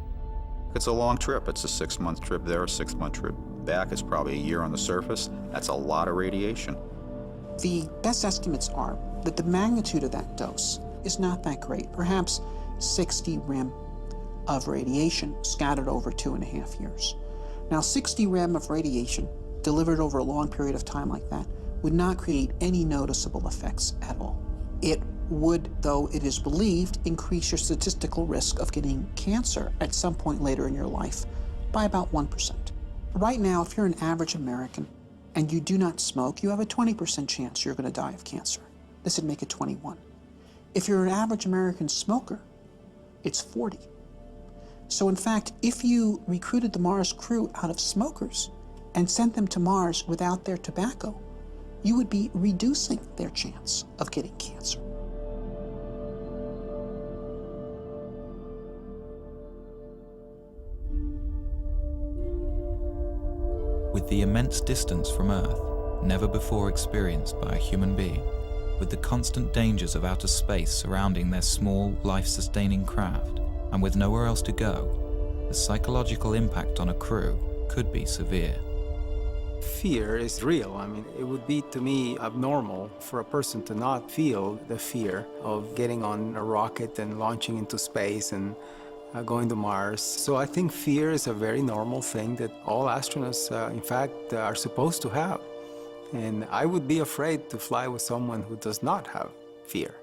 It's a long trip. It's a 6-month trip there, a 6-month trip back. It's probably a year on the surface. That's a lot of radiation.
The best estimates are that the magnitude of that dose is not that great, perhaps 60 rem of radiation scattered over 2.5 years. Now, 60 rem of radiation delivered over a long period of time like that would not create any noticeable effects at all. It would, though it is believed, increase your statistical risk of getting cancer at some point later in your life by about 1%. Right now, if you're an average American and you do not smoke, you have a 20% chance you're going to die of cancer. This would make it 21. If you're an average American smoker, it's 40. So in fact, if you recruited the Mars crew out of smokers and sent them to Mars without their tobacco, you would be reducing their chance of getting cancer.
With the immense distance from Earth, never before experienced by a human being, with the constant dangers of outer space surrounding their small, life-sustaining craft, and with nowhere else to go, the psychological impact on a crew could be severe.
Fear is real. I mean, it would be, to me, abnormal for a person to not feel the fear of getting on a rocket and launching into space and going to Mars. So I think fear is a very normal thing that all astronauts, in fact, are supposed to have. And I would be afraid to fly with someone who does not have fear.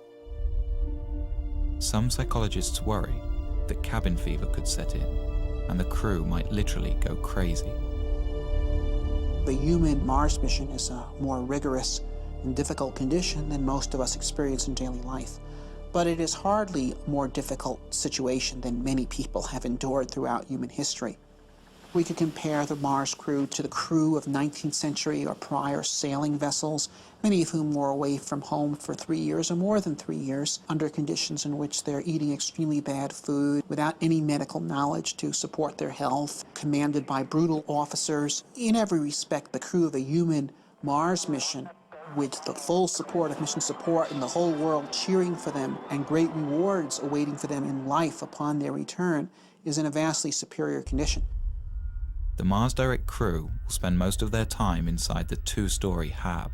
Some psychologists worry that cabin fever could set in, and the crew might literally go crazy.
The human Mars mission is a more rigorous and difficult condition than most of us experience in daily life. But it is hardly a more difficult situation than many people have endured throughout human history. We could compare the Mars crew to the crew of 19th century or prior sailing vessels, many of whom were away from home for 3 years or more than 3 years, under conditions in which they're eating extremely bad food, without any medical knowledge to support their health, commanded by brutal officers. In every respect, the crew of a human Mars mission with the full support of mission support and the whole world cheering for them and great rewards awaiting for them in life upon their return, is in a vastly superior condition.
The Mars Direct crew will spend most of their time inside the two-story hab,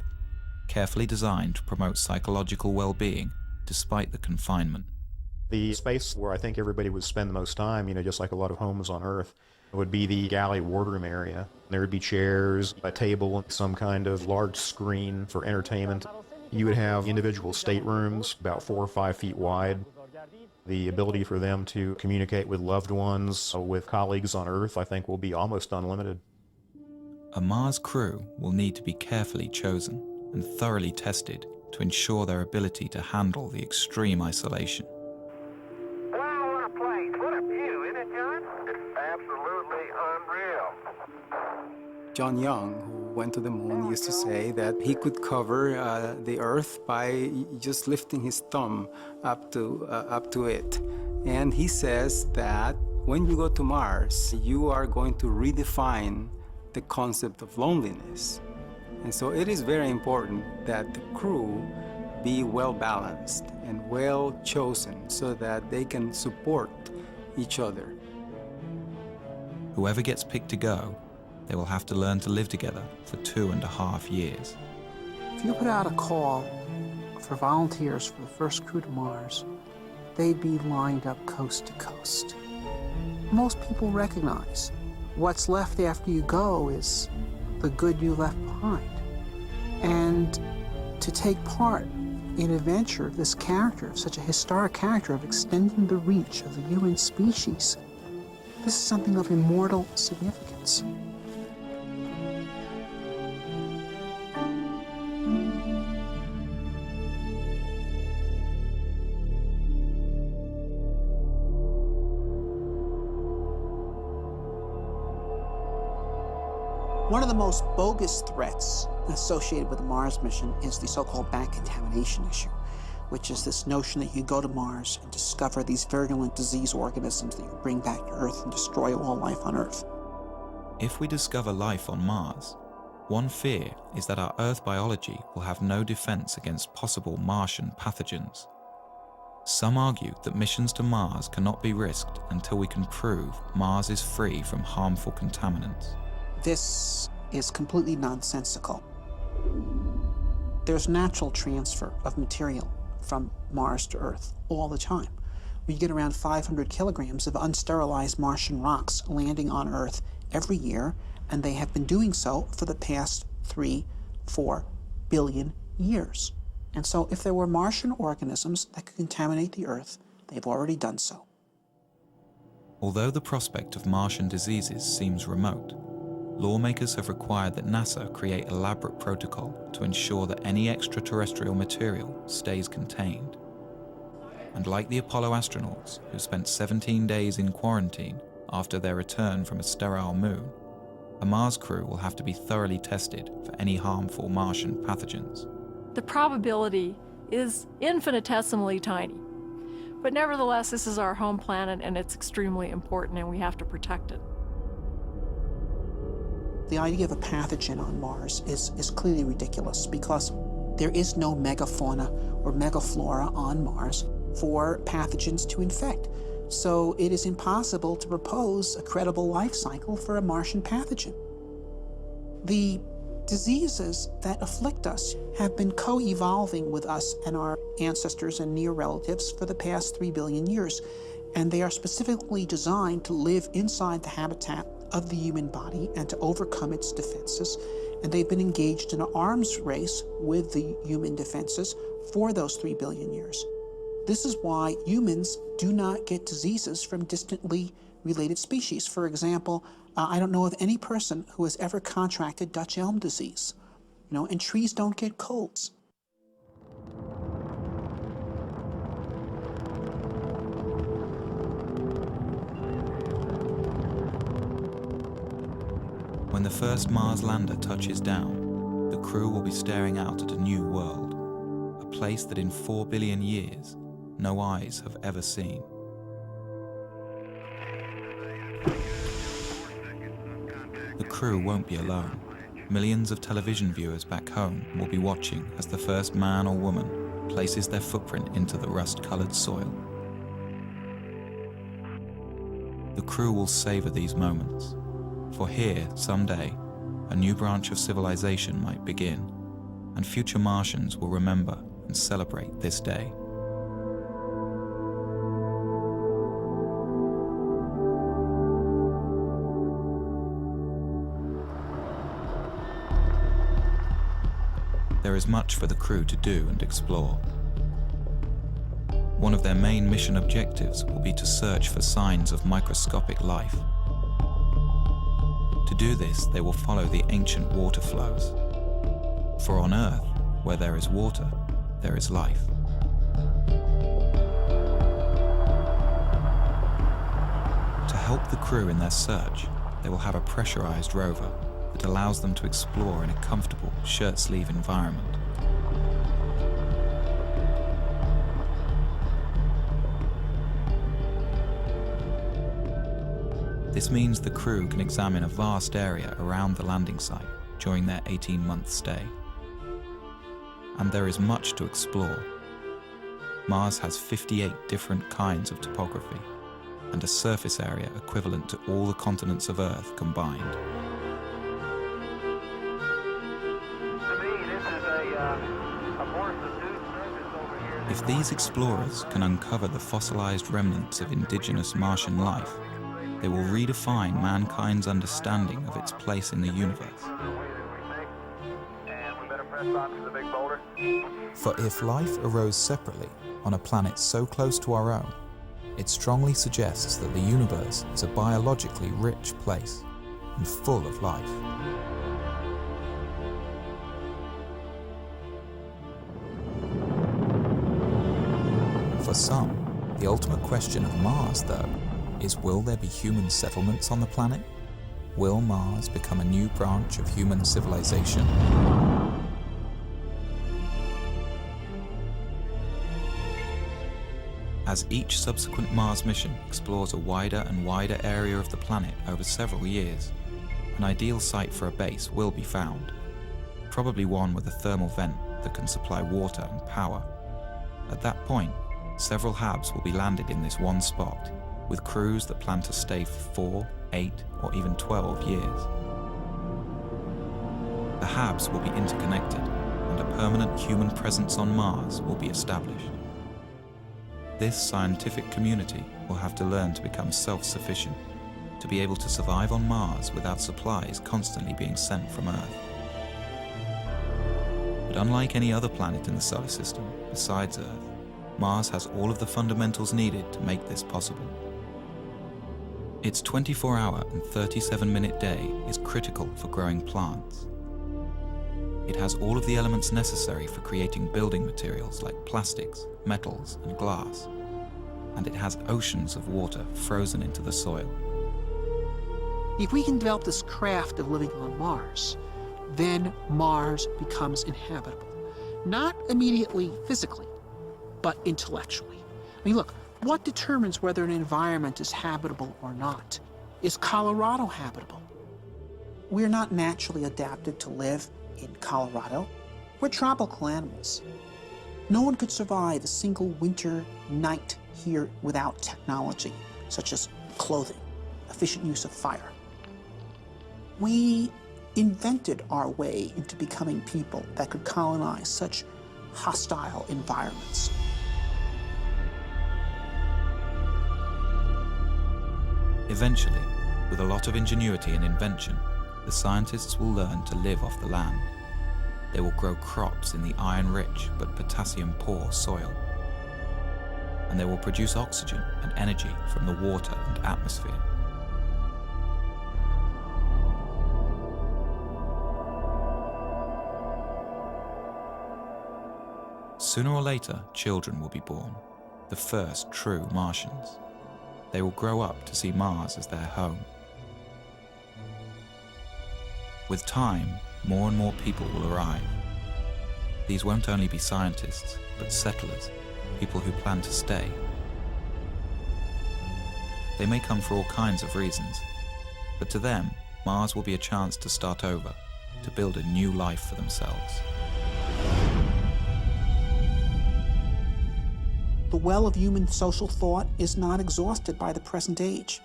carefully designed to promote psychological well-being despite the confinement.
The space where I think everybody would spend the most time, just like a lot of homes on Earth, would be the galley wardroom area. There would be chairs, a table, some kind of large screen for entertainment. You would have individual staterooms about 4 or 5 feet wide. The ability for them to communicate with loved ones, with colleagues on Earth, I think will be almost unlimited.
A Mars crew will need to be carefully chosen and thoroughly tested to ensure their ability to handle the extreme isolation.
Wow, what a place. What a view, isn't it, John? It's absolutely unreal.
John Young, who went to the moon, used to say that he could cover the Earth by just lifting his thumb up to it. And he says that when you go to Mars, you are going to redefine the concept of loneliness. And so it is very important that the crew be well balanced and well chosen so that they can support each other.
Whoever gets picked to go, they will have to learn to live together for 2.5 years.
If you put out a call for volunteers for the first crew to Mars, they'd be lined up coast to coast. Most people recognize what's left after you go is the good you left behind. And to take part in a venture of this character, of such a historic character, of extending the reach of the human species, this is something of immortal significance. One of the most bogus threats associated with the Mars mission is the so-called back contamination issue, which is this notion that you go to Mars and discover these virulent disease organisms that you bring back to Earth and destroy all life on Earth.
If we discover life on Mars, one fear is that our Earth biology will have no defense against possible Martian pathogens. Some argue that missions to Mars cannot be risked until we can prove Mars is free from harmful contaminants.
This is completely nonsensical. There's natural transfer of material from Mars to Earth all the time. We get around 500 kilograms of unsterilized Martian rocks landing on Earth every year, and they have been doing so for the past 3-4 billion years. And so if there were Martian organisms that could contaminate the Earth, they've already done so.
Although the prospect of Martian diseases seems remote, lawmakers have required that NASA create elaborate protocol to ensure that any extraterrestrial material stays contained. And like the Apollo astronauts, who spent 17 days in quarantine after their return from a sterile moon, a Mars crew will have to be thoroughly tested for any harmful Martian pathogens.
The probability is infinitesimally tiny. But nevertheless, this is our home planet and it's extremely important and we have to protect it.
The idea of a pathogen on Mars is clearly ridiculous because there is no megafauna or megaflora on Mars for pathogens to infect. So it is impossible to propose a credible life cycle for a Martian pathogen. The diseases that afflict us have been co-evolving with us and our ancestors and near relatives for the past 3 billion years, and they are specifically designed to live inside the habitat of the human body and to overcome its defenses. And they've been engaged in an arms race with the human defenses for those 3 billion years. This is why humans do not get diseases from distantly related species. For example, I don't know of any person who has ever contracted Dutch elm disease. And trees don't get colds.
When the first Mars lander touches down, the crew will be staring out at a new world, a place that in 4 billion years, no eyes have ever seen. The crew won't be alone. millions of television viewers back home will be watching as the first man or woman places their footprint into the rust-colored soil. The crew will savor these moments, for here, someday, a new branch of civilization might begin, and future Martians will remember and celebrate this day. There is much for the crew to do and explore. One of their main mission objectives will be to search for signs of microscopic life. To do this, they will follow the ancient water flows. For on Earth, where there is water, there is life. To help the crew in their search, they will have a pressurized rover that allows them to explore in a comfortable shirt-sleeve environment. This means the crew can examine a vast area around the landing site during their 18-month stay. And there is much to explore. Mars has 58 different kinds of topography and a surface area equivalent to all the continents of Earth combined. If these explorers can uncover the fossilized remnants of indigenous Martian life, they will redefine mankind's understanding of its place in the universe. For if life arose separately on a planet so close to our own, it strongly suggests that the universe is a biologically rich place and full of life. For some, the ultimate question of Mars, though, is will there be human settlements on the planet? Will Mars become a new branch of human civilization? As each subsequent Mars mission explores a wider and wider area of the planet over several years, an ideal site for a base will be found, probably one with a thermal vent that can supply water and power. At that point, several HABs will be landed in this one spot, with crews that plan to stay for 4, 8, or even 12 years. The HABs will be interconnected, and a permanent human presence on Mars will be established. This scientific community will have to learn to become self-sufficient, to be able to survive on Mars without supplies constantly being sent from Earth. But unlike any other planet in the solar system besides Earth, Mars has all of the fundamentals needed to make this possible. Its 24-hour and 37-minute day is critical for growing plants. It has all of the elements necessary for creating building materials like plastics, metals, and glass. And it has oceans of water frozen into the soil.
If we can develop this craft of living on Mars, then Mars becomes inhabitable. Not immediately physically, but intellectually. I mean, look, what determines whether an environment is habitable or not? Is Colorado habitable? We're not naturally adapted to live in Colorado. We're tropical animals. No one could survive a single winter night here without technology, such as clothing, efficient use of fire. We invented our way into becoming people that could colonize such hostile environments.
Eventually, with a lot of ingenuity and invention, the scientists will learn to live off the land. They will grow crops in the iron-rich but potassium-poor soil. And they will produce oxygen and energy from the water and atmosphere. Sooner or later, children will be born, the first true Martians. They will grow up to see Mars as their home. With time, more and more people will arrive. These won't only be scientists, but settlers, people who plan to stay. They may come for all kinds of reasons, but to them, Mars will be a chance to start over, to build a new life for themselves.
The well of human social thought is not exhausted by the present age,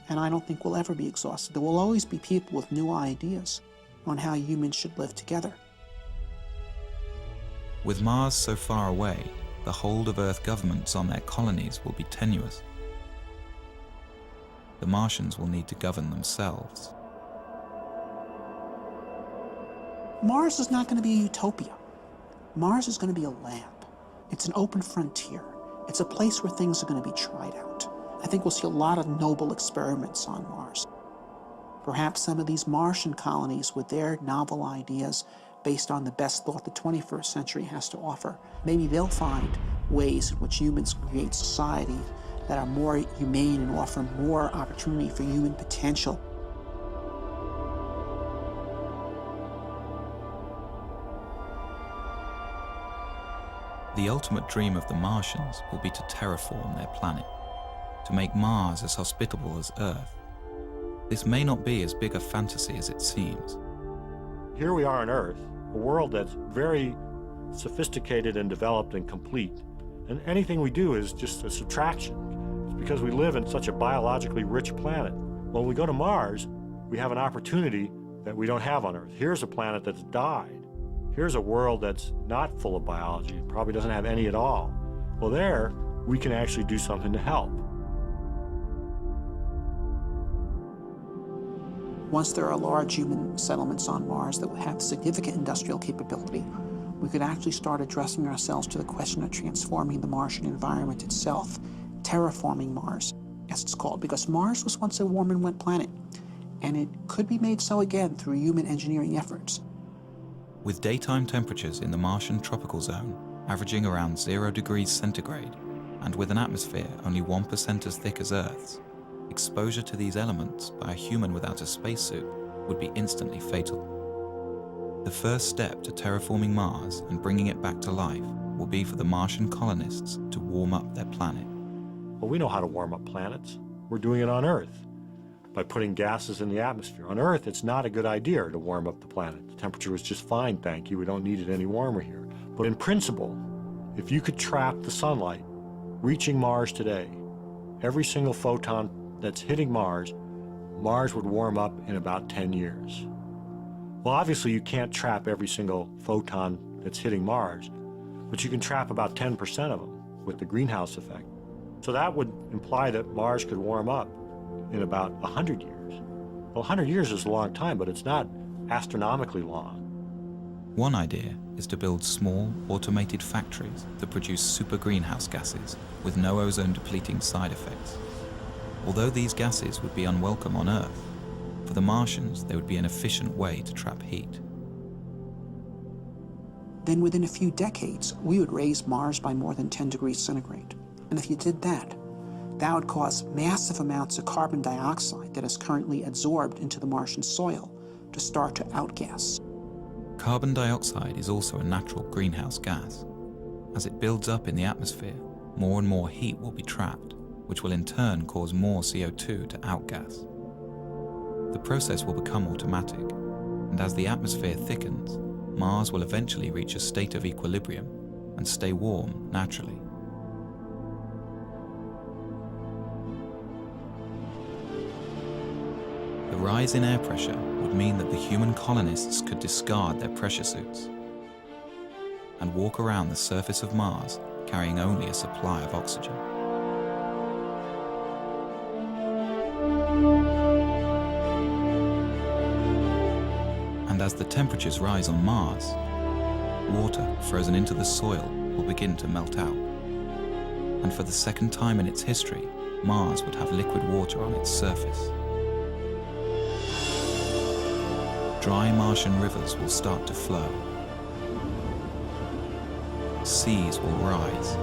and I don't think will ever be exhausted. There will always be people with new ideas on how humans should live together.
With Mars so far away, the hold of Earth governments on their colonies will be tenuous. The Martians will need to govern themselves.
Mars is not going to be a utopia. Mars is going to be a lab. It's an open frontier. It's a place where things are going to be tried out. I think we'll see a lot of noble experiments on Mars. Perhaps some of these Martian colonies with their novel ideas based on the best thought the 21st century has to offer, maybe they'll find ways in which humans create society that are more humane and offer more opportunity for human potential.
The ultimate dream of the Martians will be to terraform their planet, to make Mars as hospitable as Earth. This may not be as big a fantasy as it seems.
Here we are on Earth, a world that's very sophisticated and developed and complete. And anything we do is just a subtraction. It's because we live in such a biologically rich planet. When we go to Mars, we have an opportunity that we don't have on Earth. Here's a planet that's died. Here's a world that's not full of biology, probably doesn't have any at all. Well, there, we can actually do something to help.
Once there are large human settlements on Mars that will have significant industrial capability, we could actually start addressing ourselves to the question of transforming the Martian environment itself, terraforming Mars, as it's called, because Mars was once a warm and wet planet, and it could be made so again through human engineering efforts.
With daytime temperatures in the Martian tropical zone averaging around 0 degrees centigrade, and with an atmosphere only 1% as thick as Earth's, exposure to these elements by a human without a spacesuit would be instantly fatal. The first step to terraforming Mars and bringing it back to life will be for the Martian colonists to warm up their planet.
Well, we know how to warm up planets. We're doing it on Earth by putting gases in the atmosphere. On Earth, it's not a good idea to warm up the planet. The temperature was just fine, thank you. We don't need it any warmer here. But in principle, if you could trap the sunlight reaching Mars today, every single photon that's hitting Mars, Mars would warm up in about 10 years. Well, obviously you can't trap every single photon that's hitting Mars, but you can trap about 10% of them with the greenhouse effect. So that would imply that Mars could warm up in about 100 years. Well, 100 years is a long time, but it's not astronomically long.
One idea is to build small, automated factories that produce super greenhouse gases with no ozone-depleting side effects. Although these gases would be unwelcome on Earth, for the Martians they would be an efficient way to trap heat.
Then within a few decades, we would raise Mars by more than 10 degrees centigrade. And if you did that, that would cause massive amounts of carbon dioxide that is currently absorbed into the Martian soil to start to outgas.
Carbon dioxide is also a natural greenhouse gas. As it builds up in the atmosphere, more and more heat will be trapped, which will in turn cause more CO2 to outgas. The process will become automatic, and as the atmosphere thickens, Mars will eventually reach a state of equilibrium and stay warm naturally. The rise in air pressure would mean that the human colonists could discard their pressure suits and walk around the surface of Mars carrying only a supply of oxygen. And as the temperatures rise on Mars, water frozen into the soil will begin to melt out. And for the second time in its history, Mars would have liquid water on its surface. Dry Martian rivers will start to flow. Seas will rise,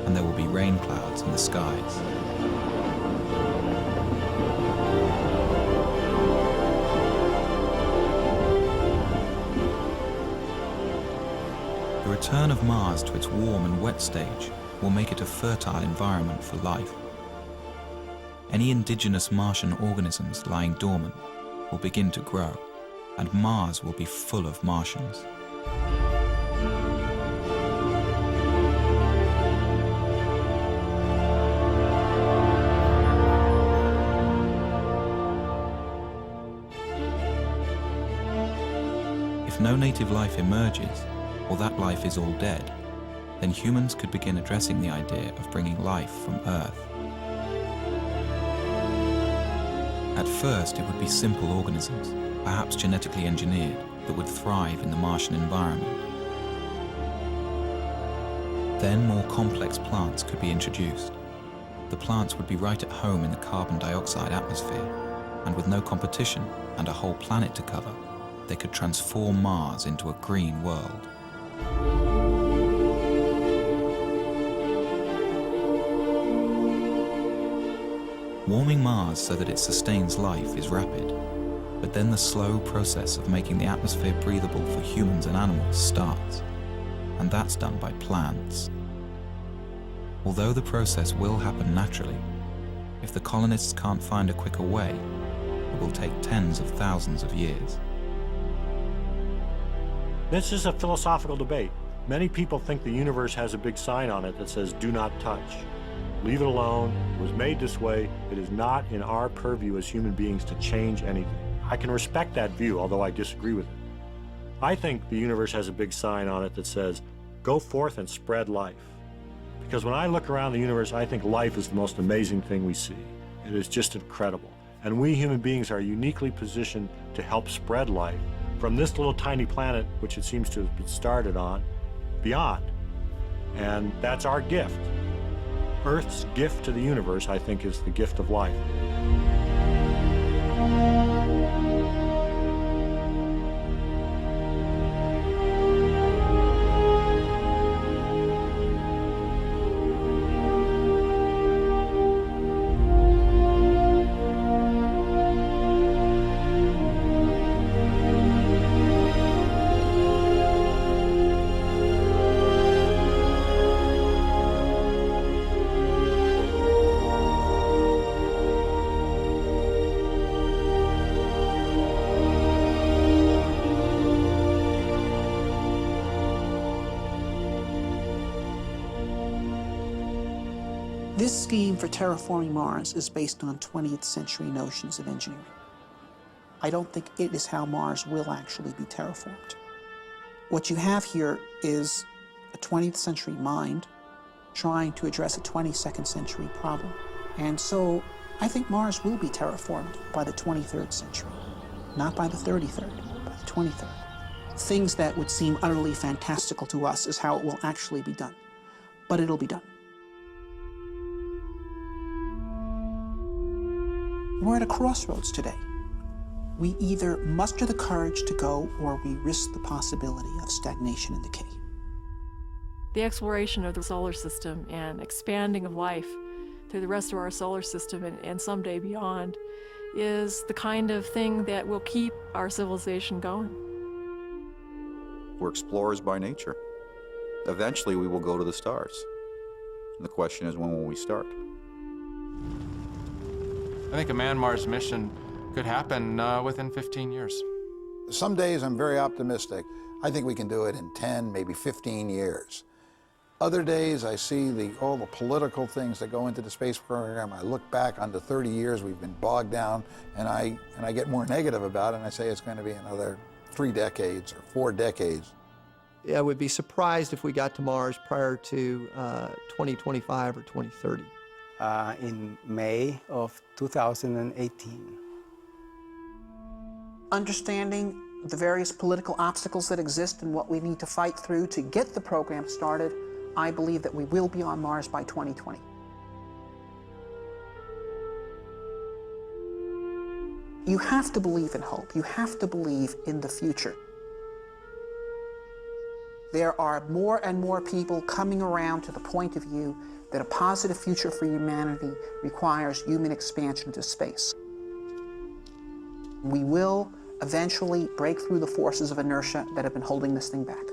and there will be rain clouds in the skies. The return of Mars to its warm and wet stage will make it a fertile environment for life. Any indigenous Martian organisms lying dormant will begin to grow, and Mars will be full of Martians. If no native life emerges, or that life is all dead, then humans could begin addressing the idea of bringing life from Earth. At first, it would be simple organisms, perhaps genetically engineered, that would thrive in the Martian environment. Then more complex plants could be introduced. The plants would be right at home in the carbon dioxide atmosphere, and with no competition and a whole planet to cover, they could transform Mars into a green world. Warming Mars so that it sustains life is rapid, but then the slow process of making the atmosphere breathable for humans and animals starts, and that's done by plants. Although the process will happen naturally, if the colonists can't find a quicker way, it will take tens of thousands of years.
This is a philosophical debate. Many people think the universe has a big sign on it that says, "Do not touch. Leave it alone. It was made this way. It is not in our purview as human beings to change anything." I can respect that view, although I disagree with it. I think the universe has a big sign on it that says, "Go forth and spread life." Because when I look around the universe, I think life is the most amazing thing we see. It is just incredible. And we human beings are uniquely positioned to help spread life from this little tiny planet, which it seems to have been started on, beyond. And that's our gift. Earth's gift to the universe, I think, is the gift of life.
This scheme for terraforming Mars is based on 20th century notions of engineering. I don't think it is how Mars will actually be terraformed. What you have here is a 20th century mind trying to address a 22nd century problem. And so I think Mars will be terraformed by the 23rd century, not by the 33rd, by the 23rd. Things that would seem utterly fantastical to us is how it will actually be done, but it'll be done. We're at a crossroads today. We either muster the courage to go or we risk the possibility of stagnation and decay.
The exploration of the solar system and expanding of life through the rest of our solar system and someday beyond is the kind of thing that will keep our civilization going.
We're explorers by nature. Eventually we will go to the stars. And the question is, when will we start?
I think a manned-Mars mission could happen within 15 years.
Some days I'm very optimistic. I think we can do it in 10, maybe 15 years. Other days I see all the political things that go into the space program. I look back on the 30 years we've been bogged down, and I get more negative about it, and I say it's going to be another 3 decades or 4 decades.
I would be surprised if we got to Mars prior to 2025 or 2030.
In May of 2018.
Understanding the various political obstacles that exist and what we need to fight through to get the program started, I believe that we will be on Mars by 2020. You have to believe in hope. You have to believe in the future. There are more and more people coming around to the point of view that a positive future for humanity requires human expansion into space. We will eventually break through the forces of inertia that have been holding this thing back.